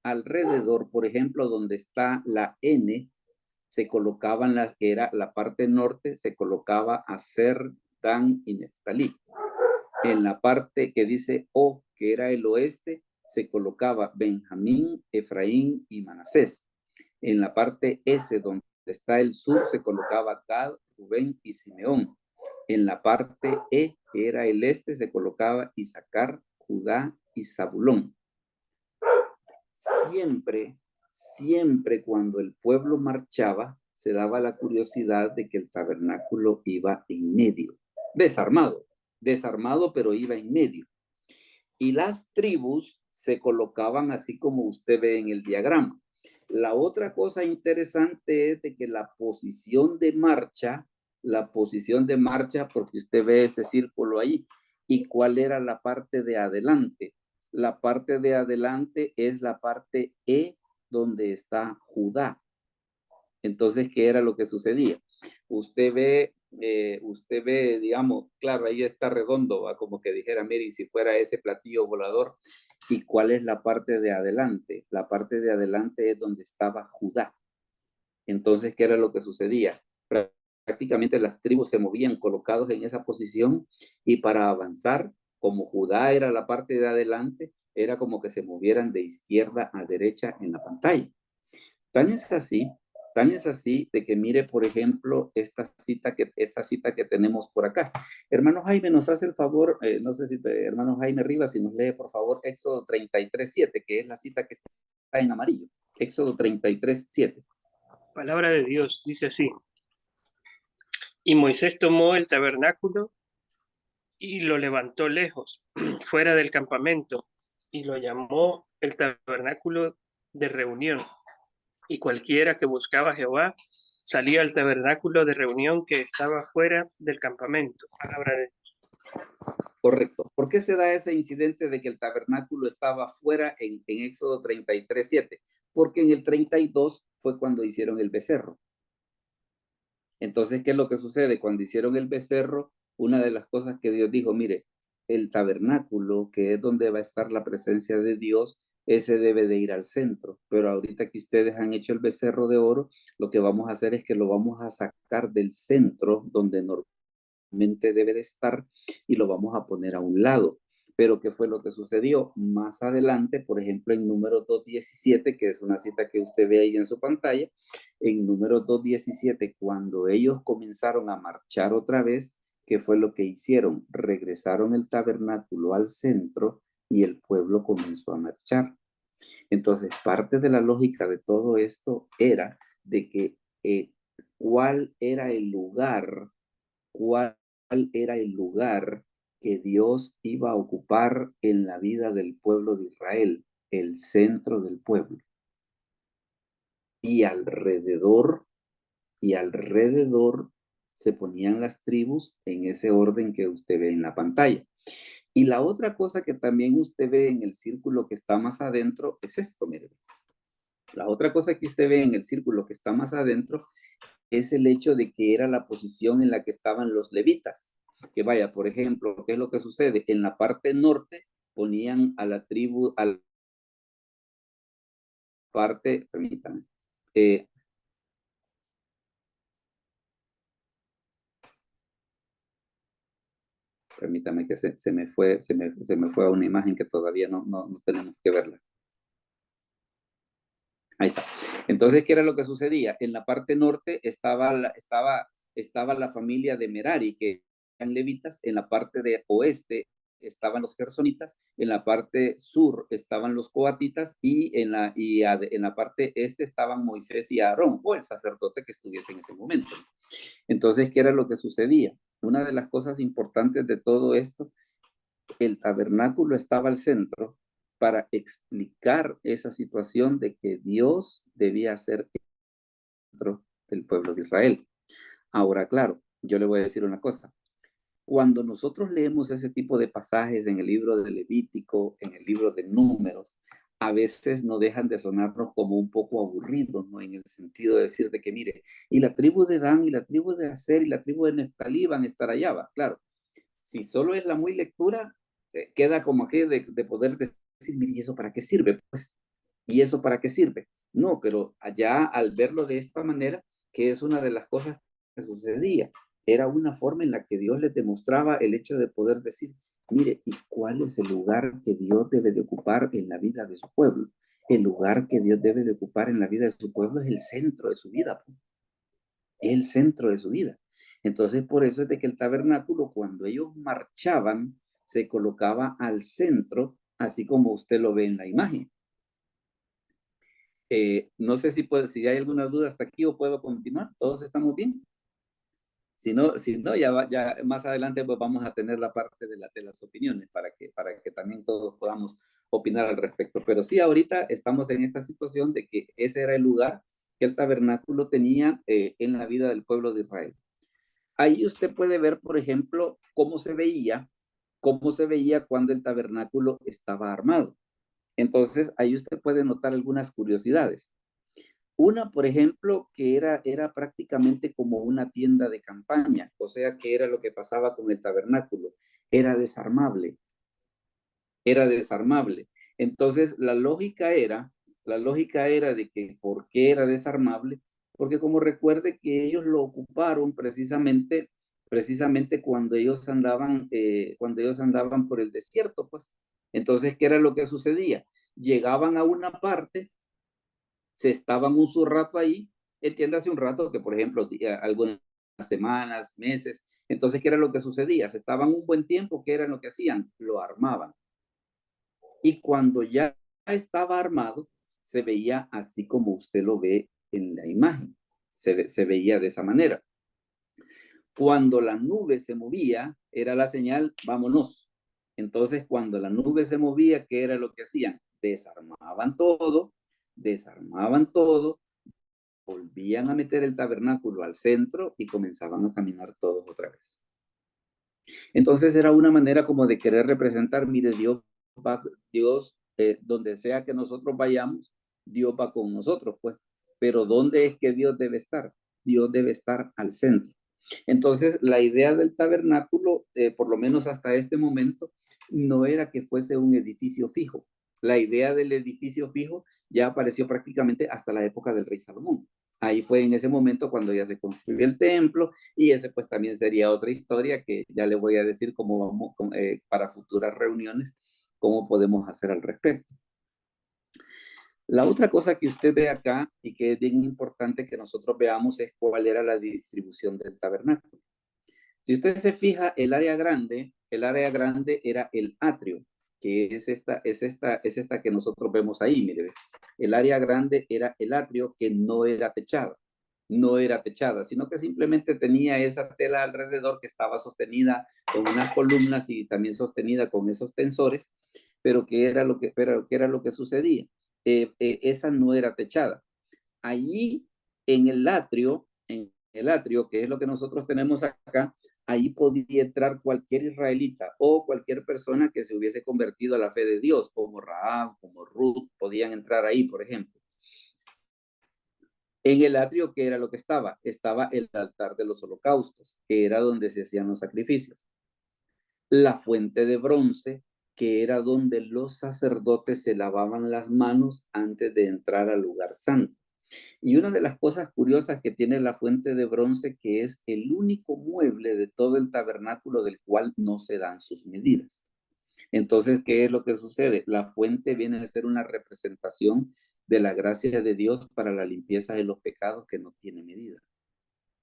Alrededor, por ejemplo, donde está la N, se colocaban las que era la parte norte, se colocaba Aser, Dan y Neftalí. En la parte que dice O, que era el oeste, se colocaba Benjamín, Efraín y Manasés. En la parte S, donde está el sur, se colocaba Gad, Rubén y Simeón. En la parte E, que era el este, se colocaba Isaacar, Judá y Zabulón. Siempre cuando el pueblo marchaba, se daba la curiosidad de que el tabernáculo iba en medio, desarmado, pero iba en medio. Y las tribus se colocaban así como usted ve en el diagrama. La otra cosa interesante es de que la posición de marcha, porque usted ve ese círculo ahí, ¿Y cuál era la parte de adelante? La parte de adelante es la parte E, donde está Judá. Entonces, ¿qué era lo que sucedía? Usted ve, digamos, claro, ahí está redondo, ¿va? Como que dijera, mire, y si fuera ese platillo volador, ¿y cuál es la parte de adelante? La parte de adelante es donde estaba Judá. Entonces, ¿qué era lo que sucedía? Prácticamente las tribus se movían colocados en esa posición y para avanzar, como Judá era la parte de adelante, era como que se movieran de izquierda a derecha en la pantalla. Tan es así de que mire, por ejemplo, esta cita que tenemos por acá. Hermano Jaime, nos hace el favor, no sé si hermano Jaime Rivas, si nos lee, por favor, Éxodo 33:7, que es la cita que está en amarillo. Éxodo 33:7. Palabra de Dios, dice así. Y Moisés tomó el tabernáculo y lo levantó lejos, fuera del campamento, y lo llamó el tabernáculo de reunión. Y cualquiera que buscaba a Jehová salía al tabernáculo de reunión que estaba fuera del campamento. Palabra de Dios. Correcto. ¿Por qué se da ese incidente de que el tabernáculo estaba fuera en Éxodo 33:7? Porque en el 32 fue cuando hicieron el becerro. Entonces, ¿qué es lo que sucede? Cuando hicieron el becerro, una de las cosas que Dios dijo, mire, el tabernáculo, que es donde va a estar la presencia de Dios, ese debe de ir al centro. Pero ahorita que ustedes han hecho el becerro de oro, lo que vamos a hacer es que lo vamos a sacar del centro, donde normalmente debe de estar, y lo vamos a poner a un lado. Pero ¿qué fue lo que sucedió? Más adelante, por ejemplo, en número 2:17, que es una cita que usted ve ahí en su pantalla, en número 2:17, cuando ellos comenzaron a marchar otra vez, ¿qué fue lo que hicieron? Regresaron el tabernáculo al centro y el pueblo comenzó a marchar. Entonces, parte de la lógica de todo esto era de que cuál era el lugar que Dios iba a ocupar en la vida del pueblo de Israel, el centro del pueblo. Y alrededor se ponían las tribus en ese orden que usted ve en la pantalla. Y la otra cosa que también usted ve en el círculo que está más adentro es esto, miren. La otra cosa que usted ve en el círculo que está más adentro es el hecho de que era la posición en la que estaban los levitas. Que vaya, por ejemplo, ¿qué es lo que sucede? En la parte norte ponían a la tribu, a la parte, permítame, permítame que se me fue a una imagen que todavía no tenemos que verla. Ahí está. Entonces, ¿qué era lo que sucedía? En la parte norte estaba la familia de Merari, que eran levitas. En la parte de oeste estaban los gersonitas. En la parte sur estaban los coatitas. Y en la parte este estaban Moisés y Aarón, o el sacerdote que estuviese en ese momento. Entonces, ¿qué era lo que sucedía? Una de las cosas importantes de todo esto, el tabernáculo estaba al centro para explicar esa situación de que Dios debía ser el centro del pueblo de Israel. Ahora, claro, yo le voy a decir una cosa. Cuando nosotros leemos ese tipo de pasajes en el libro de Levítico, en el libro de Números, a veces no dejan de sonarnos como un poco aburridos, ¿no? En el sentido de decir de que, mire, y la tribu de Dan, y la tribu de Aser, y la tribu de Neftalí van a estar allá, va. Claro, si solo es la muy lectura, queda como que de poder decir, mire, ¿y eso para qué sirve? Pues, ¿y eso para qué sirve? No, pero allá al verlo de esta manera, que es una de las cosas que sucedía, era una forma en la que Dios les demostraba el hecho de poder decir, mire, ¿y cuál es el lugar que Dios debe de ocupar en la vida de su pueblo? El lugar que Dios debe de ocupar en la vida de su pueblo es el centro de su vida, pues. El centro de su vida. Entonces, por eso es de que el tabernáculo, cuando ellos marchaban, se colocaba al centro, así como usted lo ve en la imagen. No sé si hay alguna duda hasta aquí o puedo continuar. ¿Todos estamos bien? Si no, ya más adelante pues vamos a tener la parte de las opiniones para que también todos podamos opinar al respecto. Pero sí, ahorita estamos en esta situación de que ese era el lugar que el tabernáculo tenía en la vida del pueblo de Israel. Ahí usted puede ver, por ejemplo, cómo se veía cómo se veía cuando el tabernáculo estaba armado. Entonces, ahí usted puede notar algunas curiosidades. Una, por ejemplo, que era prácticamente como una tienda de campaña, o sea, que era lo que pasaba con el tabernáculo. Era desarmable. Era desarmable. Entonces, la lógica era de que, ¿por qué era desarmable? Porque como recuerde que ellos lo ocuparon precisamente cuando ellos andaban por el desierto, pues. Entonces, ¿qué era lo que sucedía? Llegaban a una parte, se estaban un su rato ahí, entiéndase un rato que, por ejemplo, algunas semanas, meses. Entonces, ¿qué era lo que sucedía? Se estaban un buen tiempo, ¿qué era lo que hacían? Lo armaban. Y cuando ya estaba armado, se veía así como usted lo ve en la imagen. Se veía de esa manera. Cuando la nube se movía, era la señal, vámonos. Entonces, cuando la nube se movía, ¿qué era lo que hacían? Desarmaban todo, volvían a meter el tabernáculo al centro y comenzaban a caminar todos otra vez. Entonces era una manera como de querer representar, mire, Dios, donde sea que nosotros vayamos, Dios va con nosotros, pues. Pero ¿dónde es que Dios debe estar? Dios debe estar al centro. Entonces, la idea del tabernáculo, por lo menos hasta este momento, no era que fuese un edificio fijo. La idea del edificio fijo ya apareció prácticamente hasta la época del rey Salomón. Ahí fue en ese momento cuando ya se construyó el templo, y ese pues también sería otra historia que ya le voy a decir cómo vamos, para futuras reuniones, cómo podemos hacer al respecto. La otra cosa que usted ve acá y que es bien importante que nosotros veamos es cuál era la distribución del tabernáculo. Si usted se fija, el área grande era el atrio, que es esta que nosotros vemos ahí, mire. El área grande era el atrio, que no era techada, sino que simplemente tenía esa tela alrededor que estaba sostenida con unas columnas y también sostenida con esos tensores, pero que era lo que sucedía. Esa no era techada. Allí en el atrio, que es lo que nosotros tenemos acá, ahí podía entrar cualquier israelita o cualquier persona que se hubiese convertido a la fe de Dios, como Rahab, como Ruth, podían entrar ahí, por ejemplo. En el atrio, ¿qué era lo que estaba? Estaba el altar de los holocaustos, que era donde se hacían los sacrificios. La fuente de bronce, que era donde los sacerdotes se lavaban las manos antes de entrar al lugar santo. Y una de las cosas curiosas que tiene la fuente de bronce, que es el único mueble de todo el tabernáculo del cual no se dan sus medidas. Entonces, ¿qué es lo que sucede? La fuente viene a ser una representación de la gracia de Dios para la limpieza de los pecados que no tiene medida,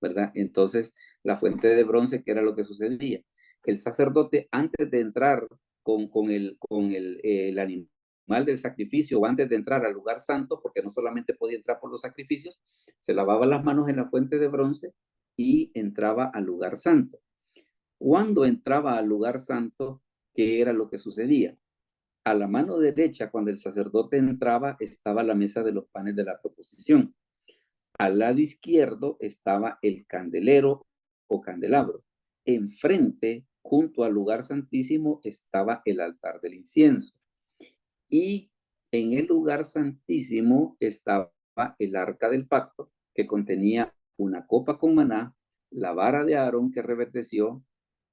¿verdad? Entonces, la fuente de bronce, ¿qué era lo que sucedía? El sacerdote, antes de entrar con el animal del sacrificio, o antes de entrar al lugar santo, porque no solamente podía entrar por los sacrificios, se lavaba las manos en la fuente de bronce y entraba al lugar santo. Cuando entraba al lugar santo, ¿qué era lo que sucedía? A la mano derecha, cuando el sacerdote entraba, estaba la mesa de los panes de la proposición. Al lado izquierdo estaba el candelero o candelabro. Enfrente, junto al lugar santísimo, estaba el altar del incienso. Y en el lugar santísimo estaba el arca del pacto, que contenía una copa con maná, la vara de Aarón que reverdeció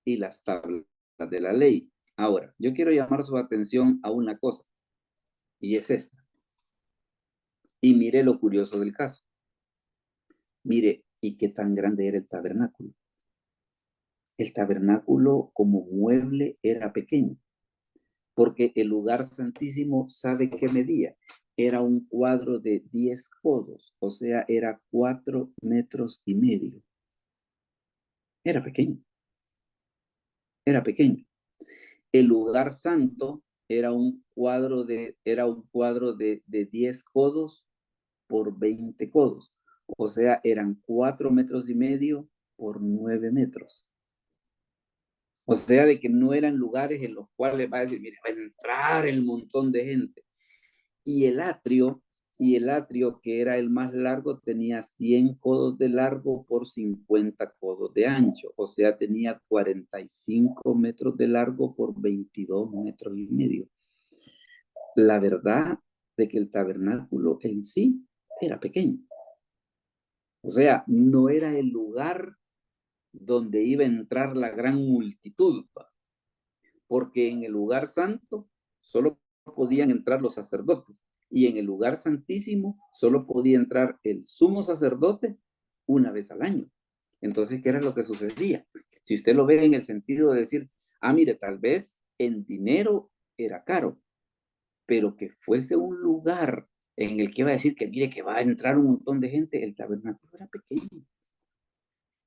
y las tablas de la ley. Ahora, yo quiero llamar su atención a una cosa, y es esta. Y mire lo curioso del caso. Mire, ¿y qué tan grande era el tabernáculo? El tabernáculo como mueble era pequeño, porque el lugar santísimo, ¿sabe qué medía? Era un cuadro de 10 codos, o sea, era 4,5 metros. Era pequeño. Era pequeño. El lugar santo era un cuadro de 10 codos por 20 codos. O sea, eran 4,5 metros por 9 metros. O sea, de que no eran lugares en los cuales va a decir, mire, va a entrar el montón de gente. Y el atrio y el atrio, que era el más largo, tenía 100 codos de largo por 50 codos de ancho, o sea, tenía 45 metros de largo por 22 metros y medio. La verdad de que el tabernáculo en sí era pequeño. O sea, no era el lugar donde iba a entrar la gran multitud, porque en el lugar santo solo podían entrar los sacerdotes y en el lugar santísimo solo podía entrar el sumo sacerdote una vez al año. Entonces, ¿qué era lo que sucedía? Si usted lo ve en el sentido de decir, mire, tal vez en dinero era caro, pero que fuese un lugar en el que iba a decir que mire que va a entrar un montón de gente, el tabernáculo era pequeño.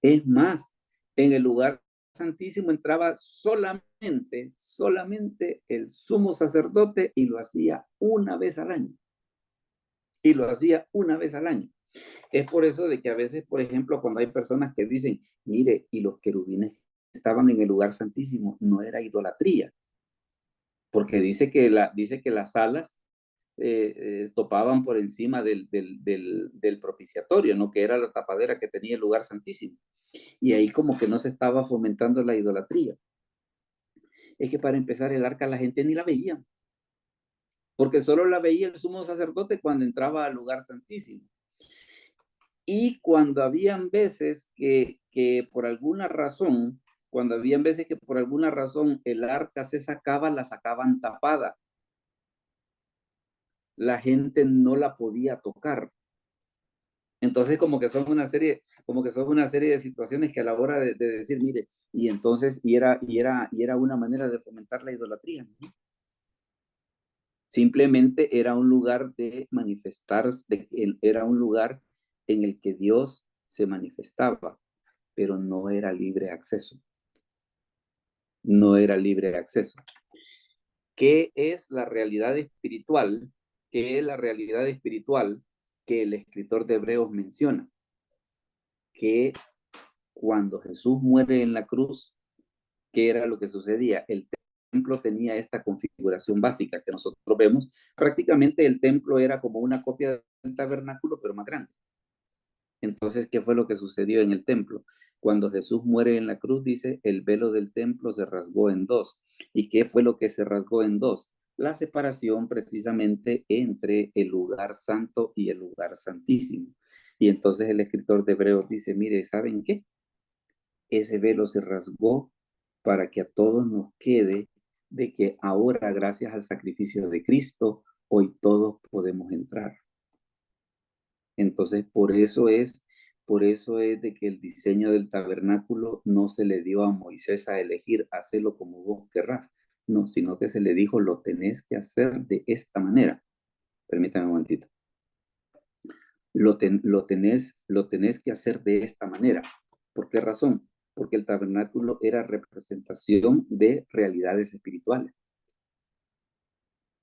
Es más, en el lugar santísimo entraba solamente el sumo sacerdote y lo hacía una vez al año. Y lo hacía una vez al año. Es por eso de que a veces, por ejemplo, cuando hay personas que dicen, mire, y los querubines estaban en el lugar santísimo, no era idolatría. Porque dice que las alas topaban por encima del propiciatorio, ¿no? Que era la tapadera que tenía el lugar santísimo. Y ahí como que no se estaba fomentando la idolatría. Es que para empezar el arca la gente ni la veía, porque solo la veía el sumo sacerdote cuando entraba al lugar santísimo. Y cuando habían veces que por alguna razón, el arca se sacaba, la sacaban tapada. La gente no la podía tocar. Entonces como que son una serie de situaciones que a la hora de decir, mire, y entonces, y era una manera de fomentar la idolatría, ¿no? Simplemente era un lugar de manifestarse, era un lugar en el que Dios se manifestaba, pero no era libre acceso. No era libre acceso. ¿Qué es la realidad espiritual? ¿Qué es la realidad espiritual que el escritor de Hebreos menciona? Que cuando Jesús muere en la cruz, ¿qué era lo que sucedía? El templo tenía esta configuración básica que nosotros vemos. Prácticamente el templo era como una copia del tabernáculo, pero más grande. Entonces, ¿qué fue lo que sucedió en el templo? Cuando Jesús muere en la cruz, dice, el velo del templo se rasgó en dos. ¿Y qué fue lo que se rasgó en dos? La separación precisamente entre el lugar santo y el lugar santísimo. Y entonces el escritor de Hebreos dice, mire, ¿saben qué? Ese velo se rasgó para que a todos nos quede de que ahora, gracias al sacrificio de Cristo, hoy todos podemos entrar. Entonces, por eso es de que el diseño del tabernáculo no se le dio a Moisés a elegir, hacerlo como vos querrás, no, sino que se le dijo, lo tenés que hacer de esta manera. Permítame un momentito. Lo tenés que hacer de esta manera. ¿Por qué razón? Porque el tabernáculo era representación de realidades espirituales.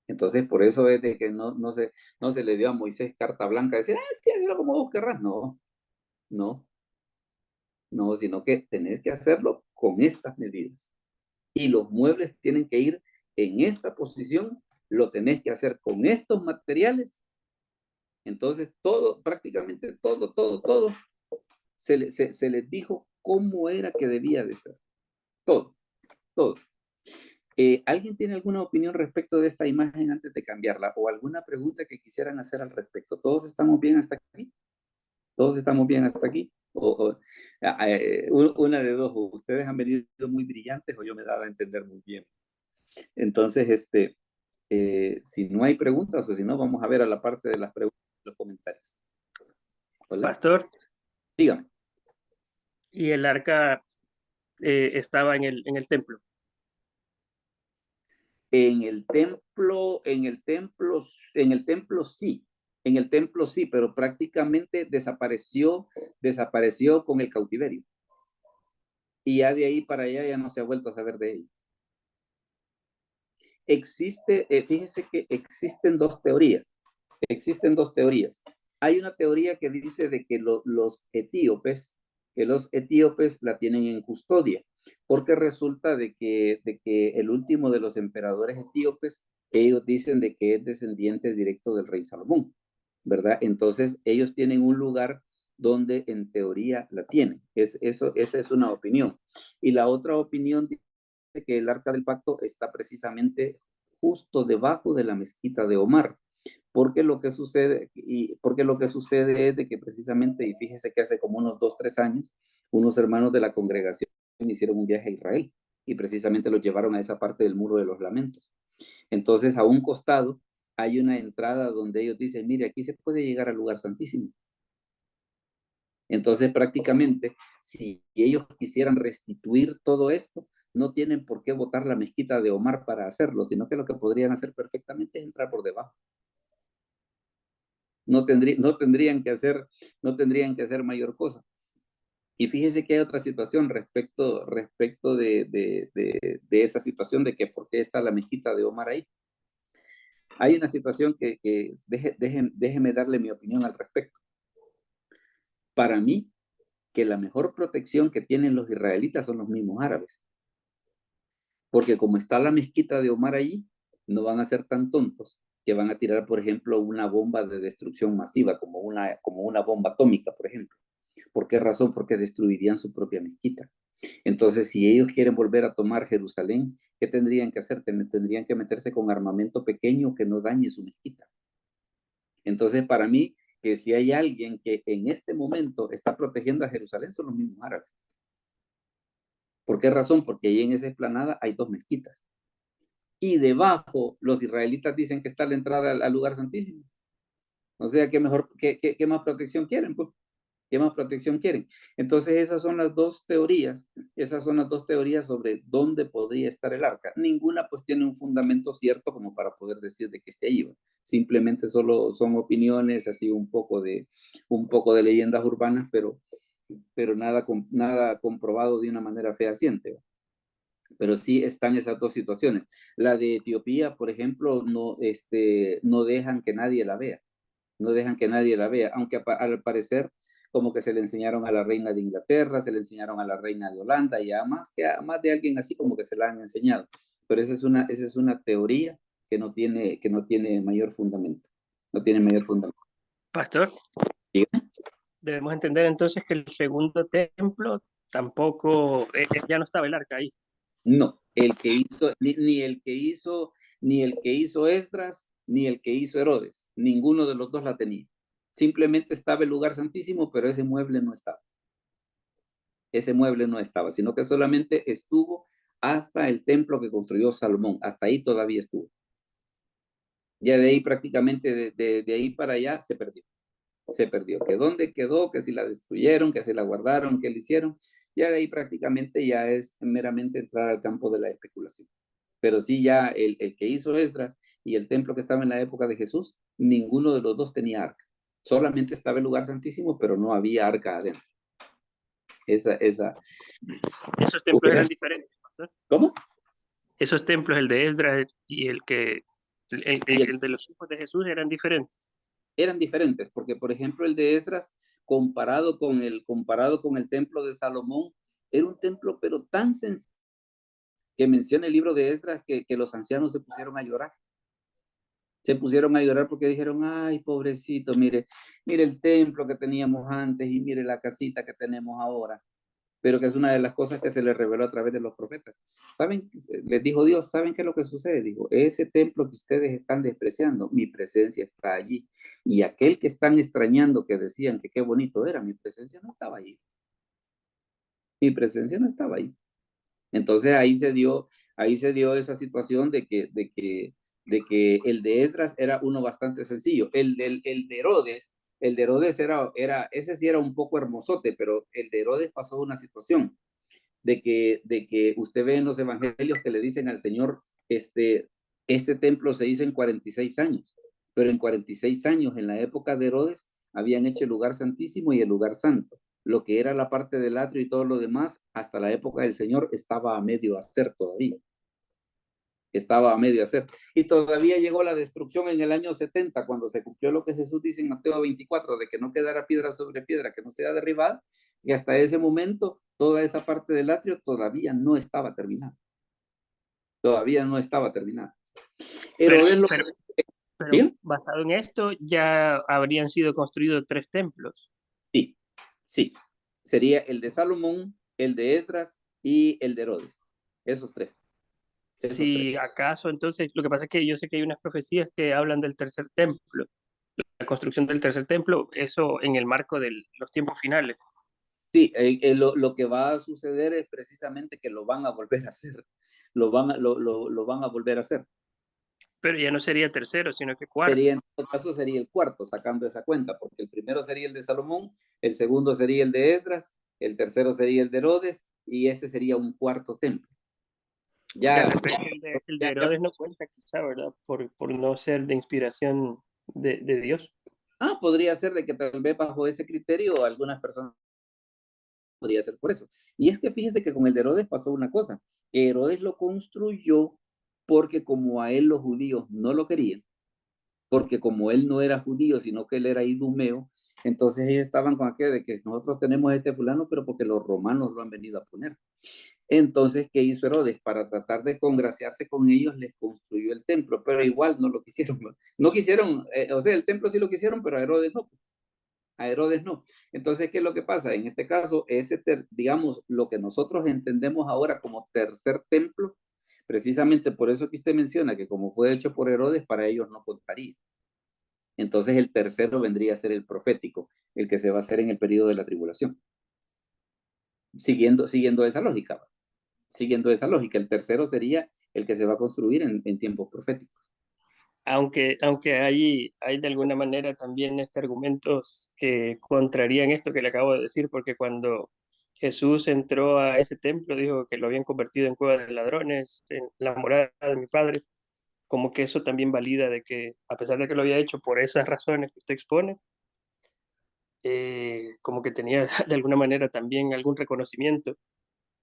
Entonces, por eso es de que no se le dio a Moisés carta blanca, decir, sí, hazlo como vos querrás. No, sino que tenés que hacerlo con estas medidas. Y los muebles tienen que ir en esta posición, lo tenés que hacer con estos materiales. Entonces, prácticamente todo, se les dijo cómo era que debía de ser. Todo. ¿Alguien tiene alguna opinión respecto de esta imagen antes de cambiarla? ¿O alguna pregunta que quisieran hacer al respecto? ¿Todos estamos bien hasta aquí? ¿Todos estamos bien hasta aquí? Una de dos, o ustedes han venido muy brillantes o yo me daba a entender muy bien. Entonces, si no hay preguntas o si no, vamos a ver a la parte de las preguntas y los comentarios. Hola. Pastor, Dígame. y el arca estaba en el templo. En el templo sí, pero prácticamente desapareció con el cautiverio. Y ya de ahí para allá ya no se ha vuelto a saber de ella. Fíjese que existen dos teorías. Hay una teoría que dice de que los etíopes la tienen en custodia, porque resulta de que el último de los emperadores etíopes, ellos dicen de que es descendiente directo del rey Salomón. ¿verdad? Entonces ellos tienen un lugar donde en teoría la tienen. Esa es una opinión. Y la otra opinión dice que el Arca del Pacto está precisamente justo debajo de la mezquita de Omar, porque lo que sucede es de que precisamente, y fíjese que hace como unos 2-3 años, unos hermanos de la congregación hicieron un viaje a Israel y precisamente los llevaron a esa parte del Muro de los Lamentos. Entonces, a un costado hay una entrada donde ellos dicen, mire, aquí se puede llegar al lugar santísimo. Entonces, prácticamente, si ellos quisieran restituir todo esto, no tienen por qué botar la mezquita de Omar para hacerlo, sino que lo que podrían hacer perfectamente es entrar por debajo. No tendrían que hacer mayor cosa. Y fíjese que hay otra situación respecto de esa situación de que por qué está la mezquita de Omar ahí. Hay una situación que déjeme darle mi opinión al respecto. Para mí, que la mejor protección que tienen los israelitas son los mismos árabes. Porque como está la mezquita de Omar allí, no van a ser tan tontos que van a tirar, por ejemplo, una bomba de destrucción masiva, como una bomba atómica, por ejemplo. ¿Por qué razón? Porque destruirían su propia mezquita. Entonces, si ellos quieren volver a tomar Jerusalén, ¿qué tendrían que hacer? Tendrían que meterse con armamento pequeño que no dañe su mezquita. Entonces, para mí, que si hay alguien que en este momento está protegiendo a Jerusalén, son los mismos árabes. ¿Por qué razón? Porque ahí en esa explanada hay 2 mezquitas. Y debajo, los israelitas dicen que está la entrada al lugar santísimo. O sea, ¿qué más protección quieren? Pues? ¿Qué más protección quieren? Entonces, esas son las dos teorías sobre dónde podría estar el arca. Ninguna pues tiene un fundamento cierto como para poder decir de que esté ahí. Simplemente solo son opiniones, así un poco de leyendas urbanas, pero nada comprobado de una manera fehaciente. Pero sí están esas dos situaciones. La de Etiopía, por ejemplo, no dejan que nadie la vea. No dejan que nadie la vea, aunque al parecer como que se le enseñaron a la reina de Inglaterra, se le enseñaron a la reina de Holanda y a más de alguien así como que se la han enseñado. Pero esa es una teoría que no tiene mayor fundamento. No tiene mayor fundamento. Pastor, ¿Dígame? debemos entender entonces que el segundo templo tampoco, ya no estaba el arca ahí. No, ni el que hizo Esdras, ni el que hizo Herodes, ninguno de los dos la tenía. Simplemente estaba el lugar santísimo, pero ese mueble no estaba. Ese mueble no estaba, sino que solamente estuvo hasta el templo que construyó Salomón. Hasta ahí todavía estuvo. Ya de ahí prácticamente, de ahí para allá, se perdió. Se perdió. ¿Que dónde quedó? Que si la destruyeron, que se la guardaron, que le hicieron. Ya de ahí prácticamente ya es meramente entrar al campo de la especulación. Pero sí, ya el que hizo Esdras y el templo que estaba en la época de Jesús, ninguno de los dos tenía arca. Solamente estaba el lugar santísimo, pero no había arca adentro. Esos templos eran diferentes, pastor. ¿Cómo? Esos templos, el de Esdras y el de los hijos de Jesús, eran diferentes. Eran diferentes, porque por ejemplo el de Esdras, comparado con el templo de Salomón, era un templo pero tan sencillo que menciona el libro de Esdras que los ancianos se pusieron a llorar. Se pusieron a llorar porque dijeron, ay, pobrecito, mire el templo que teníamos antes y mire la casita que tenemos ahora. Pero que es una de las cosas que se les reveló a través de los profetas. ¿Saben? Les dijo Dios, ¿saben qué es lo que sucede? Dijo, ese templo que ustedes están despreciando, mi presencia está allí. Y aquel que están extrañando, que decían que qué bonito era, mi presencia no estaba allí. Mi presencia no estaba ahí. Entonces ahí se dio esa situación de que el de Esdras era uno bastante sencillo. El de Herodes ese sí era un poco hermosote, pero el de Herodes pasó una situación de que usted ve en los evangelios que le dicen al Señor, este templo se hizo en 46 años, pero en 46 años en la época de Herodes habían hecho el lugar santísimo y el lugar santo. Lo que era la parte del atrio y todo lo demás, hasta la época del Señor estaba a medio hacer todavía. Estaba a medio hacer. Y todavía llegó la destrucción en el año 70, cuando se cumplió lo que Jesús dice en Mateo 24, de que no quedara piedra sobre piedra, que no sea derribada, y hasta ese momento toda esa parte del atrio todavía no estaba terminada. Todavía no estaba terminada. Pero ¿Bien? basado en esto, ya habrían sido construidos 3 templos. Sí, sí. Sería el de Salomón, el de Esdras y el de Herodes. Esos tres. Esos tres. Si acaso, entonces, lo que pasa es que yo sé que hay unas profecías que hablan del tercer templo, la construcción del tercer templo, eso en el marco de los tiempos finales. Sí, lo que va a suceder es precisamente que lo van a volver a hacer. Lo van a volver a hacer. Pero ya no sería tercero, sino que cuarto. En todo caso sería el cuarto, sacando esa cuenta, porque el primero sería el de Salomón, el segundo sería el de Esdras, el tercero sería el de Herodes, y ese sería un cuarto templo. De repente el de ya- Herodes no cuenta, quizá, ¿verdad? Por no ser de inspiración de Dios. podría ser de que tal vez bajo ese criterio algunas personas podría ser por eso. Y es que fíjese que con el de Herodes pasó una cosa, que Herodes lo construyó porque como a él los judíos no lo querían, porque como él no era judío, sino que él era idumeo, entonces ellos estaban con aquello de que nosotros tenemos este fulano, pero porque los romanos lo han venido a poner. Entonces, ¿qué hizo Herodes? Para tratar de congraciarse con ellos, les construyó el templo, pero igual no lo quisieron. No quisieron, o sea, el templo sí lo quisieron, pero a Herodes no. A Herodes no. Entonces, ¿qué es lo que pasa? En este caso, digamos, lo que nosotros entendemos ahora como tercer templo, precisamente por eso que usted menciona que como fue hecho por Herodes, para ellos no contaría. Entonces, el tercero vendría a ser el profético, el que se va a hacer en el periodo de la tribulación. Siguiendo esa lógica. Siguiendo esa lógica, el tercero sería el que se va a construir en tiempos proféticos. Aunque hay de alguna manera también argumentos que contrarían esto que le acabo de decir, porque cuando Jesús entró a ese templo, dijo que lo habían convertido en cueva de ladrones, en la morada de mi padre, como que eso también valida de que, a pesar de que lo había hecho por esas razones que usted expone, como que tenía de alguna manera también algún reconocimiento.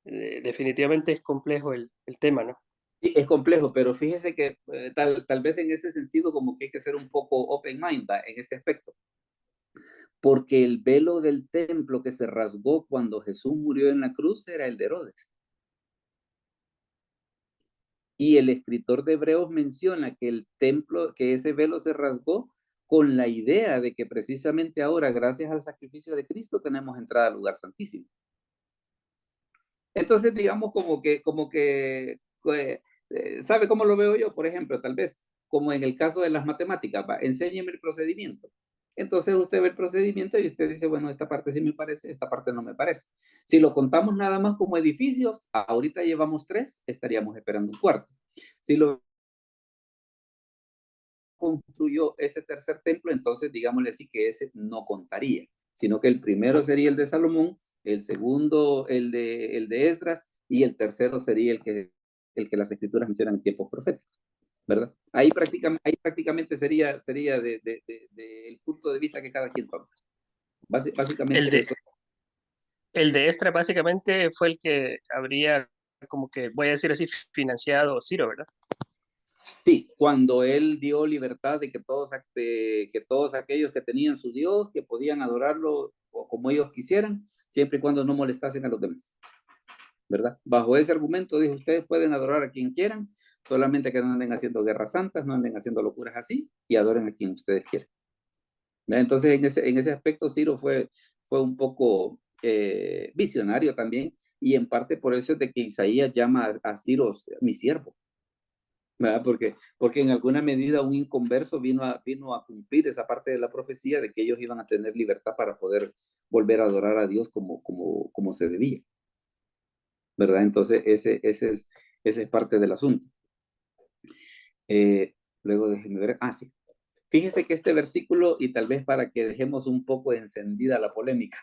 Definitivamente es complejo el tema, ¿no? Sí, es complejo, pero fíjese que tal vez en ese sentido como que hay que ser un poco open mind en este aspecto. Porque el velo del templo que se rasgó cuando Jesús murió en la cruz era el de Herodes. Y el escritor de Hebreos menciona que el templo, que ese velo se rasgó con la idea de que precisamente ahora, gracias al sacrificio de Cristo, tenemos entrada al lugar santísimo. Entonces, digamos ¿sabe cómo lo veo yo? Por ejemplo, tal vez, como en el caso de las matemáticas, enséñeme el procedimiento. Entonces usted ve el procedimiento y usted dice, bueno, esta parte sí me parece, esta parte no me parece. Si lo contamos nada más como edificios, ahorita llevamos 3, estaríamos esperando un cuarto. Si lo construyó ese tercer templo, entonces digámosle así que ese no contaría, sino que el primero sería el de Salomón, el segundo el de Esdras y el tercero sería el que las escrituras mencionan en tiempos proféticos, ¿verdad? Ahí prácticamente sería el punto de vista que cada quien toma. Básicamente eso. El de Esdras básicamente fue el que habría, como que, voy a decir así, financiado Ciro, ¿verdad? Sí, cuando él dio libertad de que todos aquellos que tenían su Dios, que podían adorarlo o como ellos quisieran, siempre y cuando no molestasen a los demás, ¿verdad? Bajo ese argumento dijo, ustedes pueden adorar a quien quieran, solamente que no anden haciendo guerras santas, no anden haciendo locuras así, y adoren a quien ustedes quieran. Entonces, en ese aspecto, Ciro fue un poco visionario también, y en parte por eso es de que Isaías llama a Ciro mi siervo, ¿verdad? Porque en alguna medida un inconverso vino a cumplir esa parte de la profecía de que ellos iban a tener libertad para poder volver a adorar a Dios como se debía, ¿verdad? Entonces, ese es parte del asunto. Luego déjenme ver, sí. Fíjese que este versículo, y tal vez para que dejemos un poco encendida la polémica,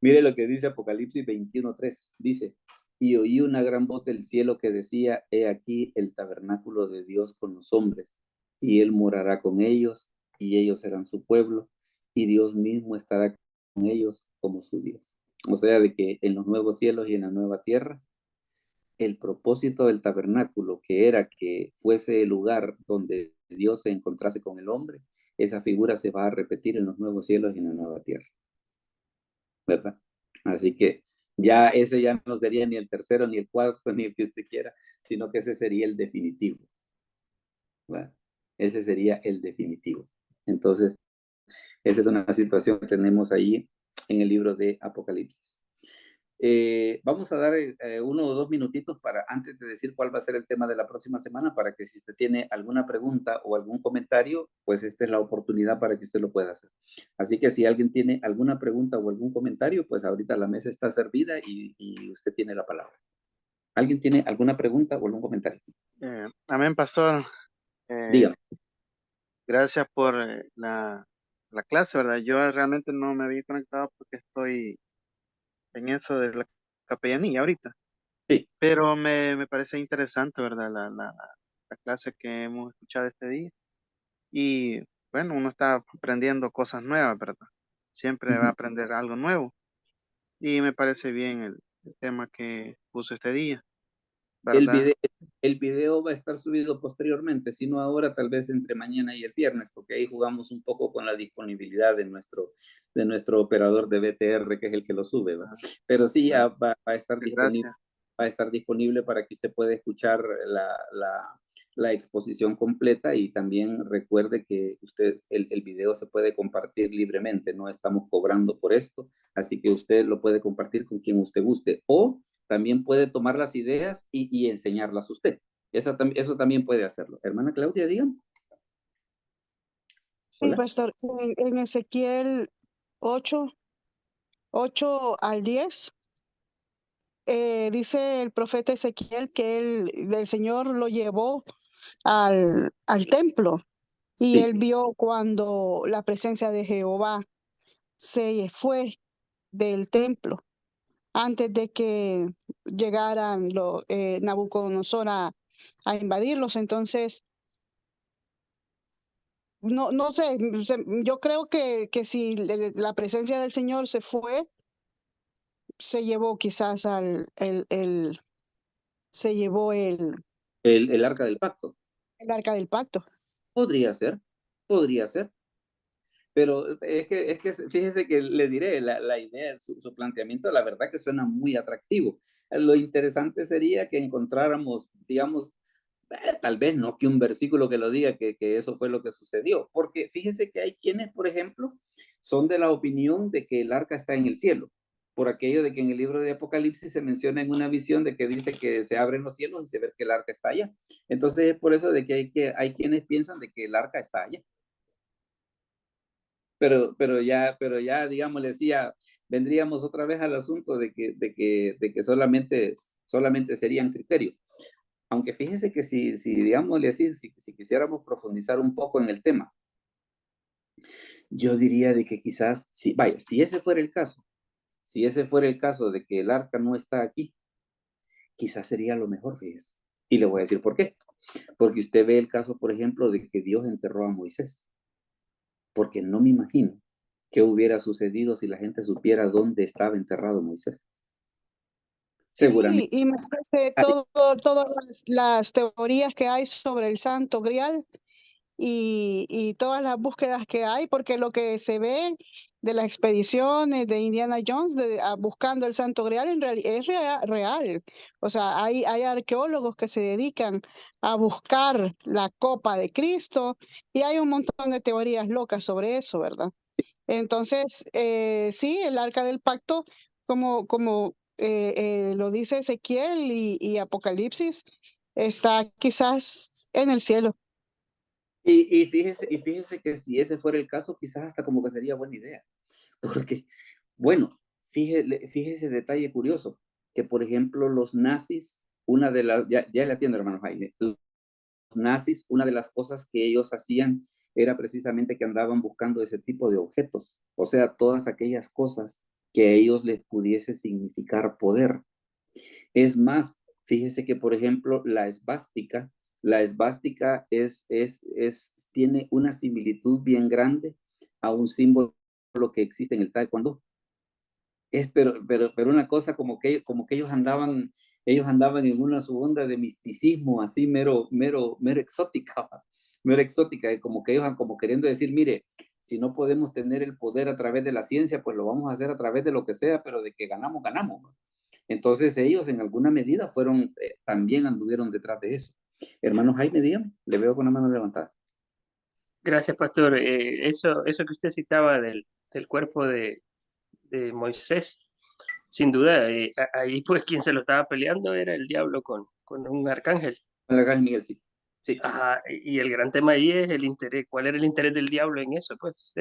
mire lo que dice Apocalipsis 21:3, dice, y oí una gran voz del cielo que decía, he aquí el tabernáculo de Dios con los hombres, y él morará con ellos, y ellos serán su pueblo, y Dios mismo estará con ellos como su Dios. O sea, de que en los nuevos cielos y en la nueva tierra, el propósito del tabernáculo, que era que fuese el lugar donde Dios se encontrase con el hombre, esa figura se va a repetir en los nuevos cielos y en la nueva tierra, ¿verdad? Así que ya ese ya no sería ni el tercero, ni el cuarto, ni el que usted quiera, sino que ese sería el definitivo, ¿verdad? ese sería el definitivo. Entonces, esa es una situación que tenemos ahí en el libro de Apocalipsis. Vamos a dar 1 o 2 minutitos para, antes de decir cuál va a ser el tema de la próxima semana, para que si usted tiene alguna pregunta o algún comentario, pues esta es la oportunidad para que usted lo pueda hacer. Así que si alguien tiene alguna pregunta o algún comentario, pues ahorita la mesa está servida y usted tiene la palabra. ¿Alguien tiene alguna pregunta o algún comentario? Amén, pastor. Dígame. Gracias por la clase, ¿verdad? Yo realmente no me había conectado porque estoy en eso de la capellanía ahorita. Sí. Pero me parece interesante, ¿verdad? La clase que hemos escuchado este día. Y bueno, uno está aprendiendo cosas nuevas, ¿verdad? Siempre va a aprender algo nuevo. Y me parece bien el tema que puso este día, ¿verdad? El video va a estar subido posteriormente, si no ahora, tal vez entre mañana y el viernes, porque ahí jugamos un poco con la disponibilidad de nuestro operador de BTR, que es el que lo sube, ¿va? Pero sí, Bueno, va a estar disponible. gracias. Va a estar disponible para que usted pueda escuchar la exposición completa, y también recuerde que el video se puede compartir libremente, no estamos cobrando por esto, así que usted lo puede compartir con quien usted guste, o también puede tomar las ideas y enseñarlas a usted. Eso también puede hacerlo. Hermana Claudia, dígame. Sí, Hola. pastor, en Ezequiel 8 al 10, dice el profeta Ezequiel que el Señor lo llevó al templo, y Sí. él vio cuando la presencia de Jehová se fue del templo antes de que llegaran Nabucodonosor a invadirlos. Entonces, no sé, yo creo que si la presencia del Señor se fue, se llevó quizás se llevó El arca del pacto. el arca del pacto. Podría ser. Pero es que fíjese que le diré, la idea, su planteamiento, la verdad que suena muy atractivo. Lo interesante sería que encontráramos, digamos, tal vez no que un versículo que lo diga que eso fue lo que sucedió, porque fíjese que hay quienes, por ejemplo, son de la opinión de que el arca está en el cielo, por aquello de que en el libro de Apocalipsis se menciona en una visión de que dice que se abren los cielos y se ve que el arca está allá. Entonces es por eso de que hay quienes piensan de que el arca está allá. Pero ya, digamos, le decía, vendríamos otra vez al asunto de que solamente serían criterios. Aunque fíjense que si digámosle así, si quisiéramos profundizar un poco en el tema, yo diría de que quizás, si ese fuera el caso, de que el arca no está aquí, quizás sería lo mejor, fíjese. Y le voy a decir por qué. Porque usted ve el caso, por ejemplo, de que Dios enterró a Moisés. Porque no me imagino qué hubiera sucedido si la gente supiera dónde estaba enterrado Moisés. Seguramente. Sí, y me parece todas las teorías que hay sobre el Santo Grial y todas las búsquedas que hay, porque lo que se ve de las expediciones de Indiana Jones buscando el Santo Grial es real. O sea, hay arqueólogos que se dedican a buscar la copa de Cristo, y hay un montón de teorías locas sobre eso, ¿verdad? Entonces, sí, el arca del pacto, como lo dice Ezequiel y Apocalipsis, está quizás en el cielo. Y fíjese que si ese fuera el caso, quizás hasta como que sería buena idea. Porque, bueno, fíjese detalle curioso, que por ejemplo los nazis, ya le atiendo, hermano Jaime, los nazis, una de las cosas que ellos hacían era precisamente que andaban buscando ese tipo de objetos, o sea, todas aquellas cosas que a ellos les pudiese significar poder. Es más, fíjese que, por ejemplo, la esvástica tiene una similitud bien grande a un símbolo que existe en el taekwondo. Pero una cosa como que ellos andaban en una su onda de misticismo así mero exótica, como que ellos como queriendo decir, mire, si no podemos tener el poder a través de la ciencia, pues lo vamos a hacer a través de lo que sea, pero de que ganamos, ganamos. Entonces ellos en alguna medida también anduvieron detrás de eso. Hermano Jaime, dígame, le veo con la mano levantada. Gracias, pastor. Eso que usted citaba del cuerpo de Moisés, sin duda, ahí pues quien se lo estaba peleando era el diablo con un arcángel. El arcángel Miguel, sí. Sí. Ajá, y el gran tema ahí es el interés. ¿Cuál era el interés del diablo en eso? Pues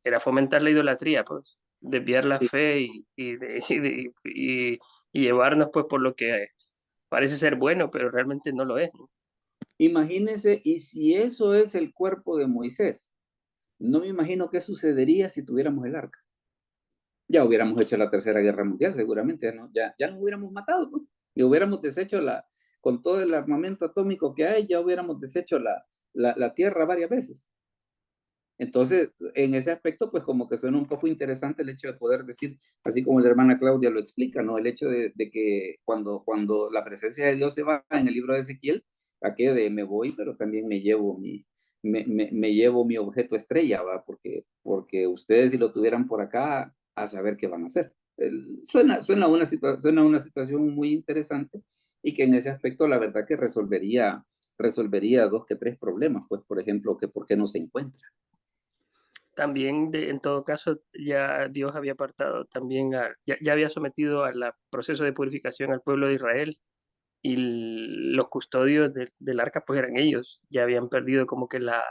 era fomentar la idolatría, pues, desviar la Sí. fe y llevarnos pues por lo que parece ser bueno, pero realmente no lo es, ¿no? Imagínense, y si eso es el cuerpo de Moisés, no me imagino qué sucedería si tuviéramos el arca. Ya hubiéramos hecho la Tercera Guerra Mundial, seguramente, ¿no? Ya nos hubiéramos matado, ¿no? Y hubiéramos deshecho con todo el armamento atómico que hay, ya hubiéramos deshecho la Tierra varias veces. Entonces, en ese aspecto, pues como que suena un poco interesante el hecho de poder decir, así como la hermana Claudia lo explica, ¿no? El hecho de que cuando la presencia de Dios se va en el libro de Ezequiel, aquello de me voy, pero también me llevo me llevo mi objeto estrella, ¿va? Porque ustedes si lo tuvieran por acá, a saber qué van a hacer. Suena una situación muy interesante y que en ese aspecto la verdad que resolvería 2 que 3 problemas, pues por ejemplo, que por qué no se encuentra. También, en todo caso, ya Dios había apartado también, ya había sometido al proceso de purificación al pueblo de Israel y los custodios del arca pues eran ellos, ya habían perdido como que la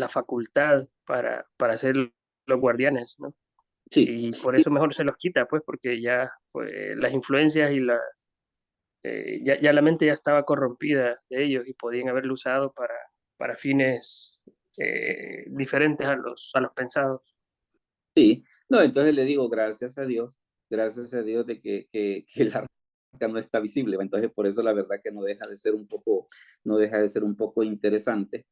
facultad para ser los guardianes, ¿no? Sí, Y por eso mejor se los quita, pues, porque ya pues, las influencias y ya la mente ya estaba corrompida de ellos y podían haberlo usado para fines diferentes a los pensados. sí. No, entonces le digo, gracias a Dios de que el arca no está visible. Entonces, por eso la verdad que no deja de ser un poco, interesante,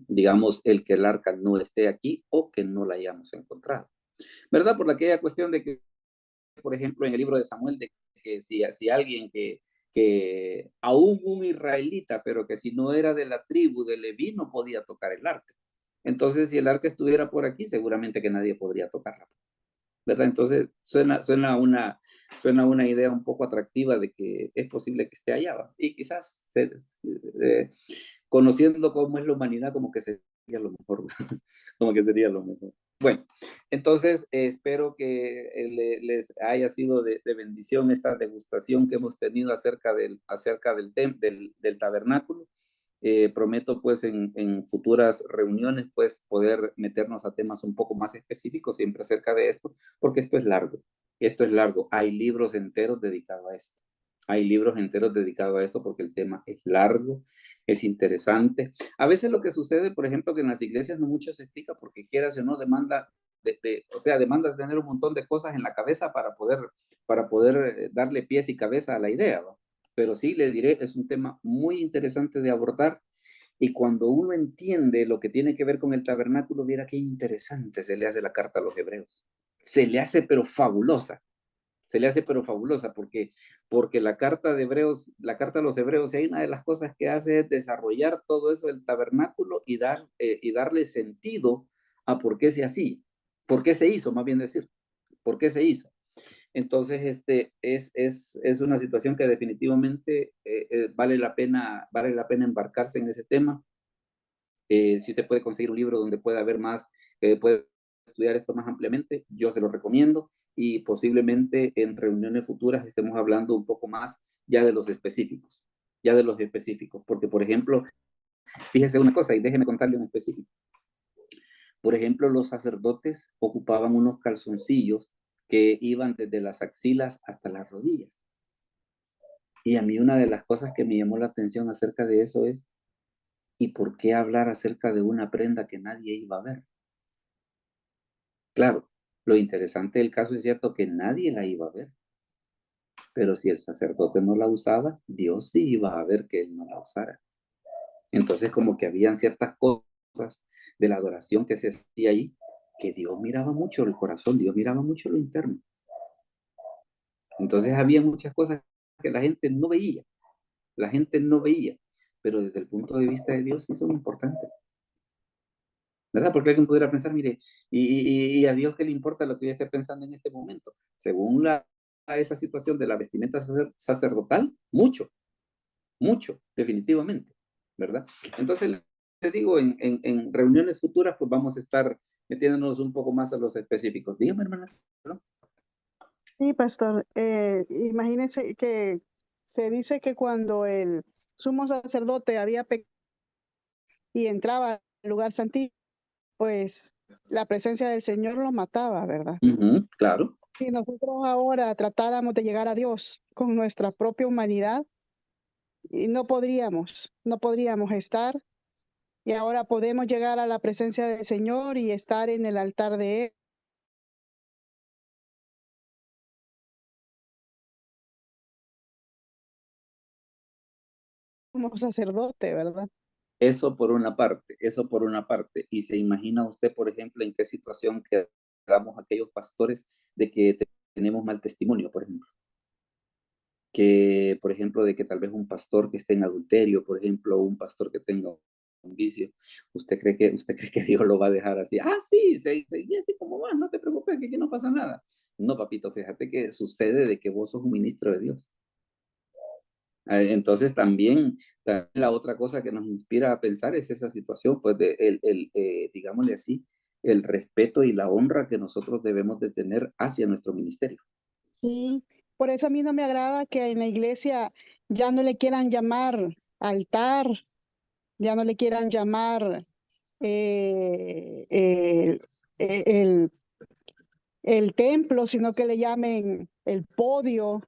digamos, el que el arca no esté aquí o que no la hayamos encontrado. ¿Verdad? Por aquella cuestión de que, por ejemplo, en el libro de Samuel, de que si alguien que aún un israelita, pero que si no era de la tribu de Leví, no podía tocar el arca. Entonces, si el arca estuviera por aquí, seguramente que nadie podría tocarla, ¿verdad? Entonces, suena una idea un poco atractiva de que es posible que esté allá, ¿va? Y quizás, conociendo cómo es la humanidad, como que sería lo mejor, como que sería lo mejor. Bueno, entonces espero que les haya sido de bendición esta degustación que hemos tenido acerca del tabernáculo. Prometo pues en futuras reuniones pues poder meternos a temas un poco más específicos siempre acerca de esto, porque esto es largo, hay libros enteros dedicados a esto. Hay libros enteros dedicados a esto porque el tema es largo, es interesante. A veces lo que sucede, por ejemplo, que en las iglesias no mucho se explica porque quieras o no demanda demanda tener un montón de cosas en la cabeza para poder darle pies y cabeza a la idea, ¿no? Pero sí, le diré, es un tema muy interesante de abordar y cuando uno entiende lo que tiene que ver con el tabernáculo, mira qué interesante se le hace la carta a los hebreos. Se le hace pero fabulosa. Se le hace pero fabulosa porque la carta a los hebreos, hay una de las cosas que hace es desarrollar todo eso del tabernáculo y darle sentido a por qué se hacía, por qué se hizo, más bien decir, por qué se hizo. Entonces, es una situación que definitivamente vale la pena embarcarse en ese tema. Si usted puede conseguir un libro donde pueda haber más, puede estudiar esto más ampliamente, yo se lo recomiendo y posiblemente en reuniones futuras estemos hablando un poco más ya de los específicos, porque por ejemplo, fíjese una cosa y déjeme contarle un específico. Por ejemplo, los sacerdotes ocupaban unos calzoncillos que iban desde las axilas hasta las rodillas. Y a mí una de las cosas que me llamó la atención acerca de eso es, ¿y por qué hablar acerca de una prenda que nadie iba a ver? Claro, lo interesante del caso es cierto que nadie la iba a ver, pero si el sacerdote no la usaba, Dios sí iba a ver que él no la usara. Entonces como que habían ciertas cosas de la adoración que se hacía ahí, que Dios miraba mucho el corazón, Dios miraba mucho lo interno. Entonces había muchas cosas que la gente no veía, pero desde el punto de vista de Dios sí son importantes. ¿Verdad? Porque alguien pudiera pensar, mire, y a Dios qué le importa lo que yo esté pensando en este momento. Según esa situación de la vestimenta sacerdotal, mucho, definitivamente, ¿verdad? Entonces, les digo, en reuniones futuras, pues vamos a estar metiéndonos un poco más a los específicos. Dígame, hermana. ¿No? Sí, pastor. Imagínense que se dice que cuando el sumo sacerdote había pecado y entraba al lugar santísimo, pues la presencia del Señor lo mataba, ¿verdad? Claro. Si nosotros ahora tratáramos de llegar a Dios con nuestra propia humanidad, y no podríamos estar, y ahora podemos llegar a la presencia del Señor y estar en el altar de Él. Como sacerdote, ¿verdad? Eso por una parte. Y se imagina usted, por ejemplo, en qué situación quedamos aquellos pastores de que tenemos mal testimonio, por ejemplo. Que, por ejemplo, de que tal vez un pastor que esté en adulterio, por ejemplo, un pastor que tenga un vicio, ¿usted cree que Dios lo va a dejar así? Ah, sí, seguí así como va, no te preocupes, que aquí no pasa nada. No, papito, fíjate que sucede de que vos sos un ministro de Dios. Entonces también la otra cosa que nos inspira a pensar es esa situación, pues digámosle así, el respeto y la honra que nosotros debemos de tener hacia nuestro ministerio. Sí, por eso a mí no me agrada que en la iglesia ya no le quieran llamar altar, ya no le quieran llamar el, el templo, sino que le llamen el podio,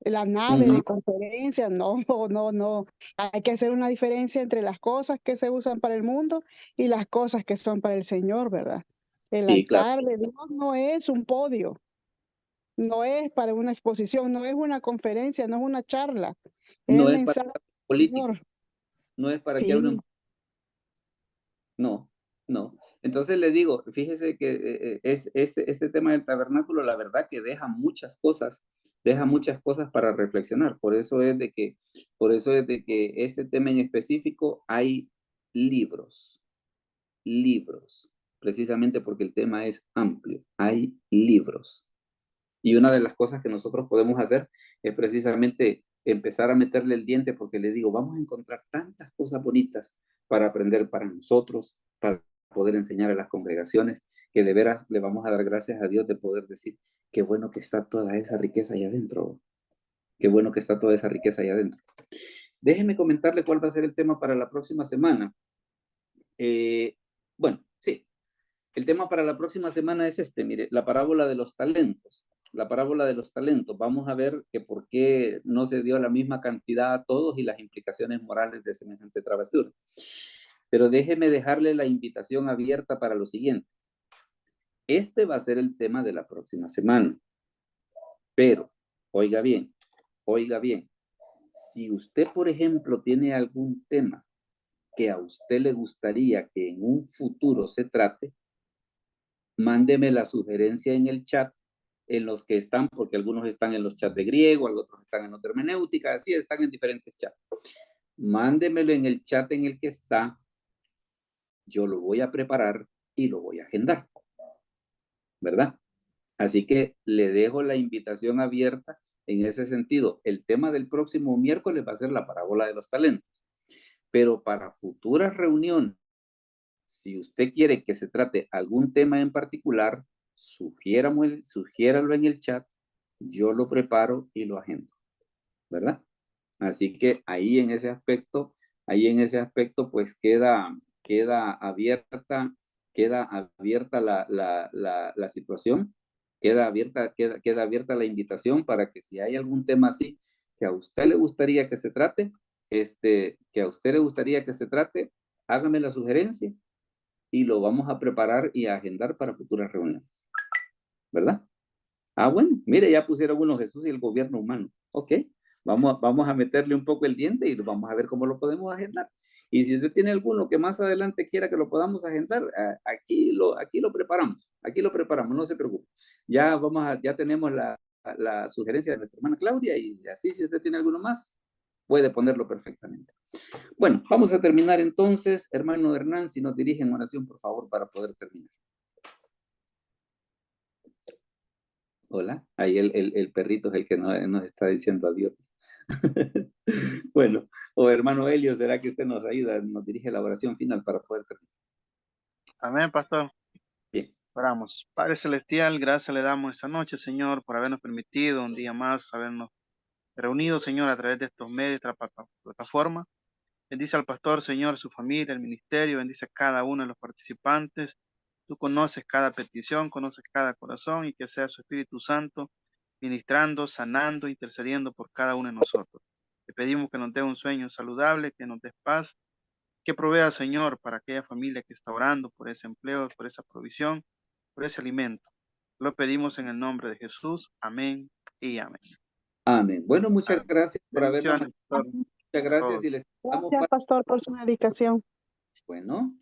la nave de conferencia. No, no. Hay que hacer una diferencia entre las cosas que se usan para el mundo y las cosas que son para el Señor, ¿verdad? El Sí, claro. altar de Dios no es un podio, no es para una exposición, no es una conferencia, no es una charla. Es No el es para mensaje del político, Señor. no es para que hable Sí, no, no. Entonces le digo, fíjese que es este tema del tabernáculo, la verdad que deja muchas cosas para reflexionar. Por eso es de que este tema en específico hay libros, precisamente porque el tema es amplio, hay libros. Y una de las cosas que nosotros podemos hacer es precisamente empezar a meterle el diente, porque le digo, vamos a encontrar tantas cosas bonitas para aprender para nosotros, para poder enseñar a las congregaciones, que de veras le vamos a dar gracias a Dios de poder decir, qué bueno que está toda esa riqueza ahí adentro, qué bueno que está toda esa riqueza ahí adentro. Déjeme comentarle cuál va a ser el tema para la próxima semana. Bueno, sí, el tema para la próxima semana es mire, la parábola de los talentos. La parábola de los talentos. Vamos a ver que por qué no se dio la misma cantidad a todos y las implicaciones morales de semejante travesura. Pero déjeme dejarle la invitación abierta para lo siguiente. Este va a ser el tema de la próxima semana. Pero, oiga bien, si usted, por ejemplo, tiene algún tema que a usted le gustaría que en un futuro se trate, mándeme la sugerencia en el chat en los que están, porque algunos están en los chats de griego, otros están en los de hermenéutica, así están en diferentes chats. Mándemelo en el chat en el que está, yo lo voy a preparar y lo voy a agendar, ¿verdad? Así que le dejo la invitación abierta en ese sentido. El tema del próximo miércoles va a ser la parábola de los talentos, pero para futuras reuniones, si usted quiere que se trate algún tema en particular, sugiéralo en el chat, yo lo preparo y lo agendo, ¿verdad? Así que ahí en ese aspecto, pues queda abierta la situación, queda abierta la invitación para que si hay algún tema así que a usted le gustaría que se trate, hágame la sugerencia y lo vamos a preparar y a agendar para futuras reuniones, ¿verdad? Ah, bueno, mire, ya pusieron uno Jesús y el gobierno humano. Ok, vamos a meterle un poco el diente y vamos a ver cómo lo podemos agendar. Y si usted tiene alguno que más adelante quiera que lo podamos agendar, aquí lo preparamos, no se preocupe. Ya tenemos la sugerencia de nuestra hermana Claudia y así si usted tiene alguno más, puede ponerlo perfectamente. Bueno, vamos a terminar entonces. Hermano Hernán, si nos dirige en oración, por favor, para poder terminar. Hola, ahí el perrito es el que nos está diciendo adiós. Bueno, o hermano Helio, ¿será que usted nos ayuda, nos dirige la oración final para poder terminar? Amén, pastor. Bien. Oramos. Padre Celestial, gracias le damos esta noche, Señor, por habernos permitido un día más, habernos reunido, Señor, a través de estos medios, de esta plataforma. Bendice al pastor, Señor, su familia, el ministerio, bendice a cada uno de los participantes. Tú conoces cada petición, conoces cada corazón y que sea su Espíritu Santo ministrando, sanando, intercediendo por cada uno de nosotros. Te pedimos que nos dé un sueño saludable, que nos dé paz, que provea, Señor, para aquella familia que está orando por ese empleo, por esa provisión, por ese alimento. Lo pedimos en el nombre de Jesús. Amén y amén. Amén. Bueno, muchas Amén. gracias por habernos. Bendiciones, pastor, Muchas a gracias y todos. les damos Gracias, pastor, por su dedicación. bueno.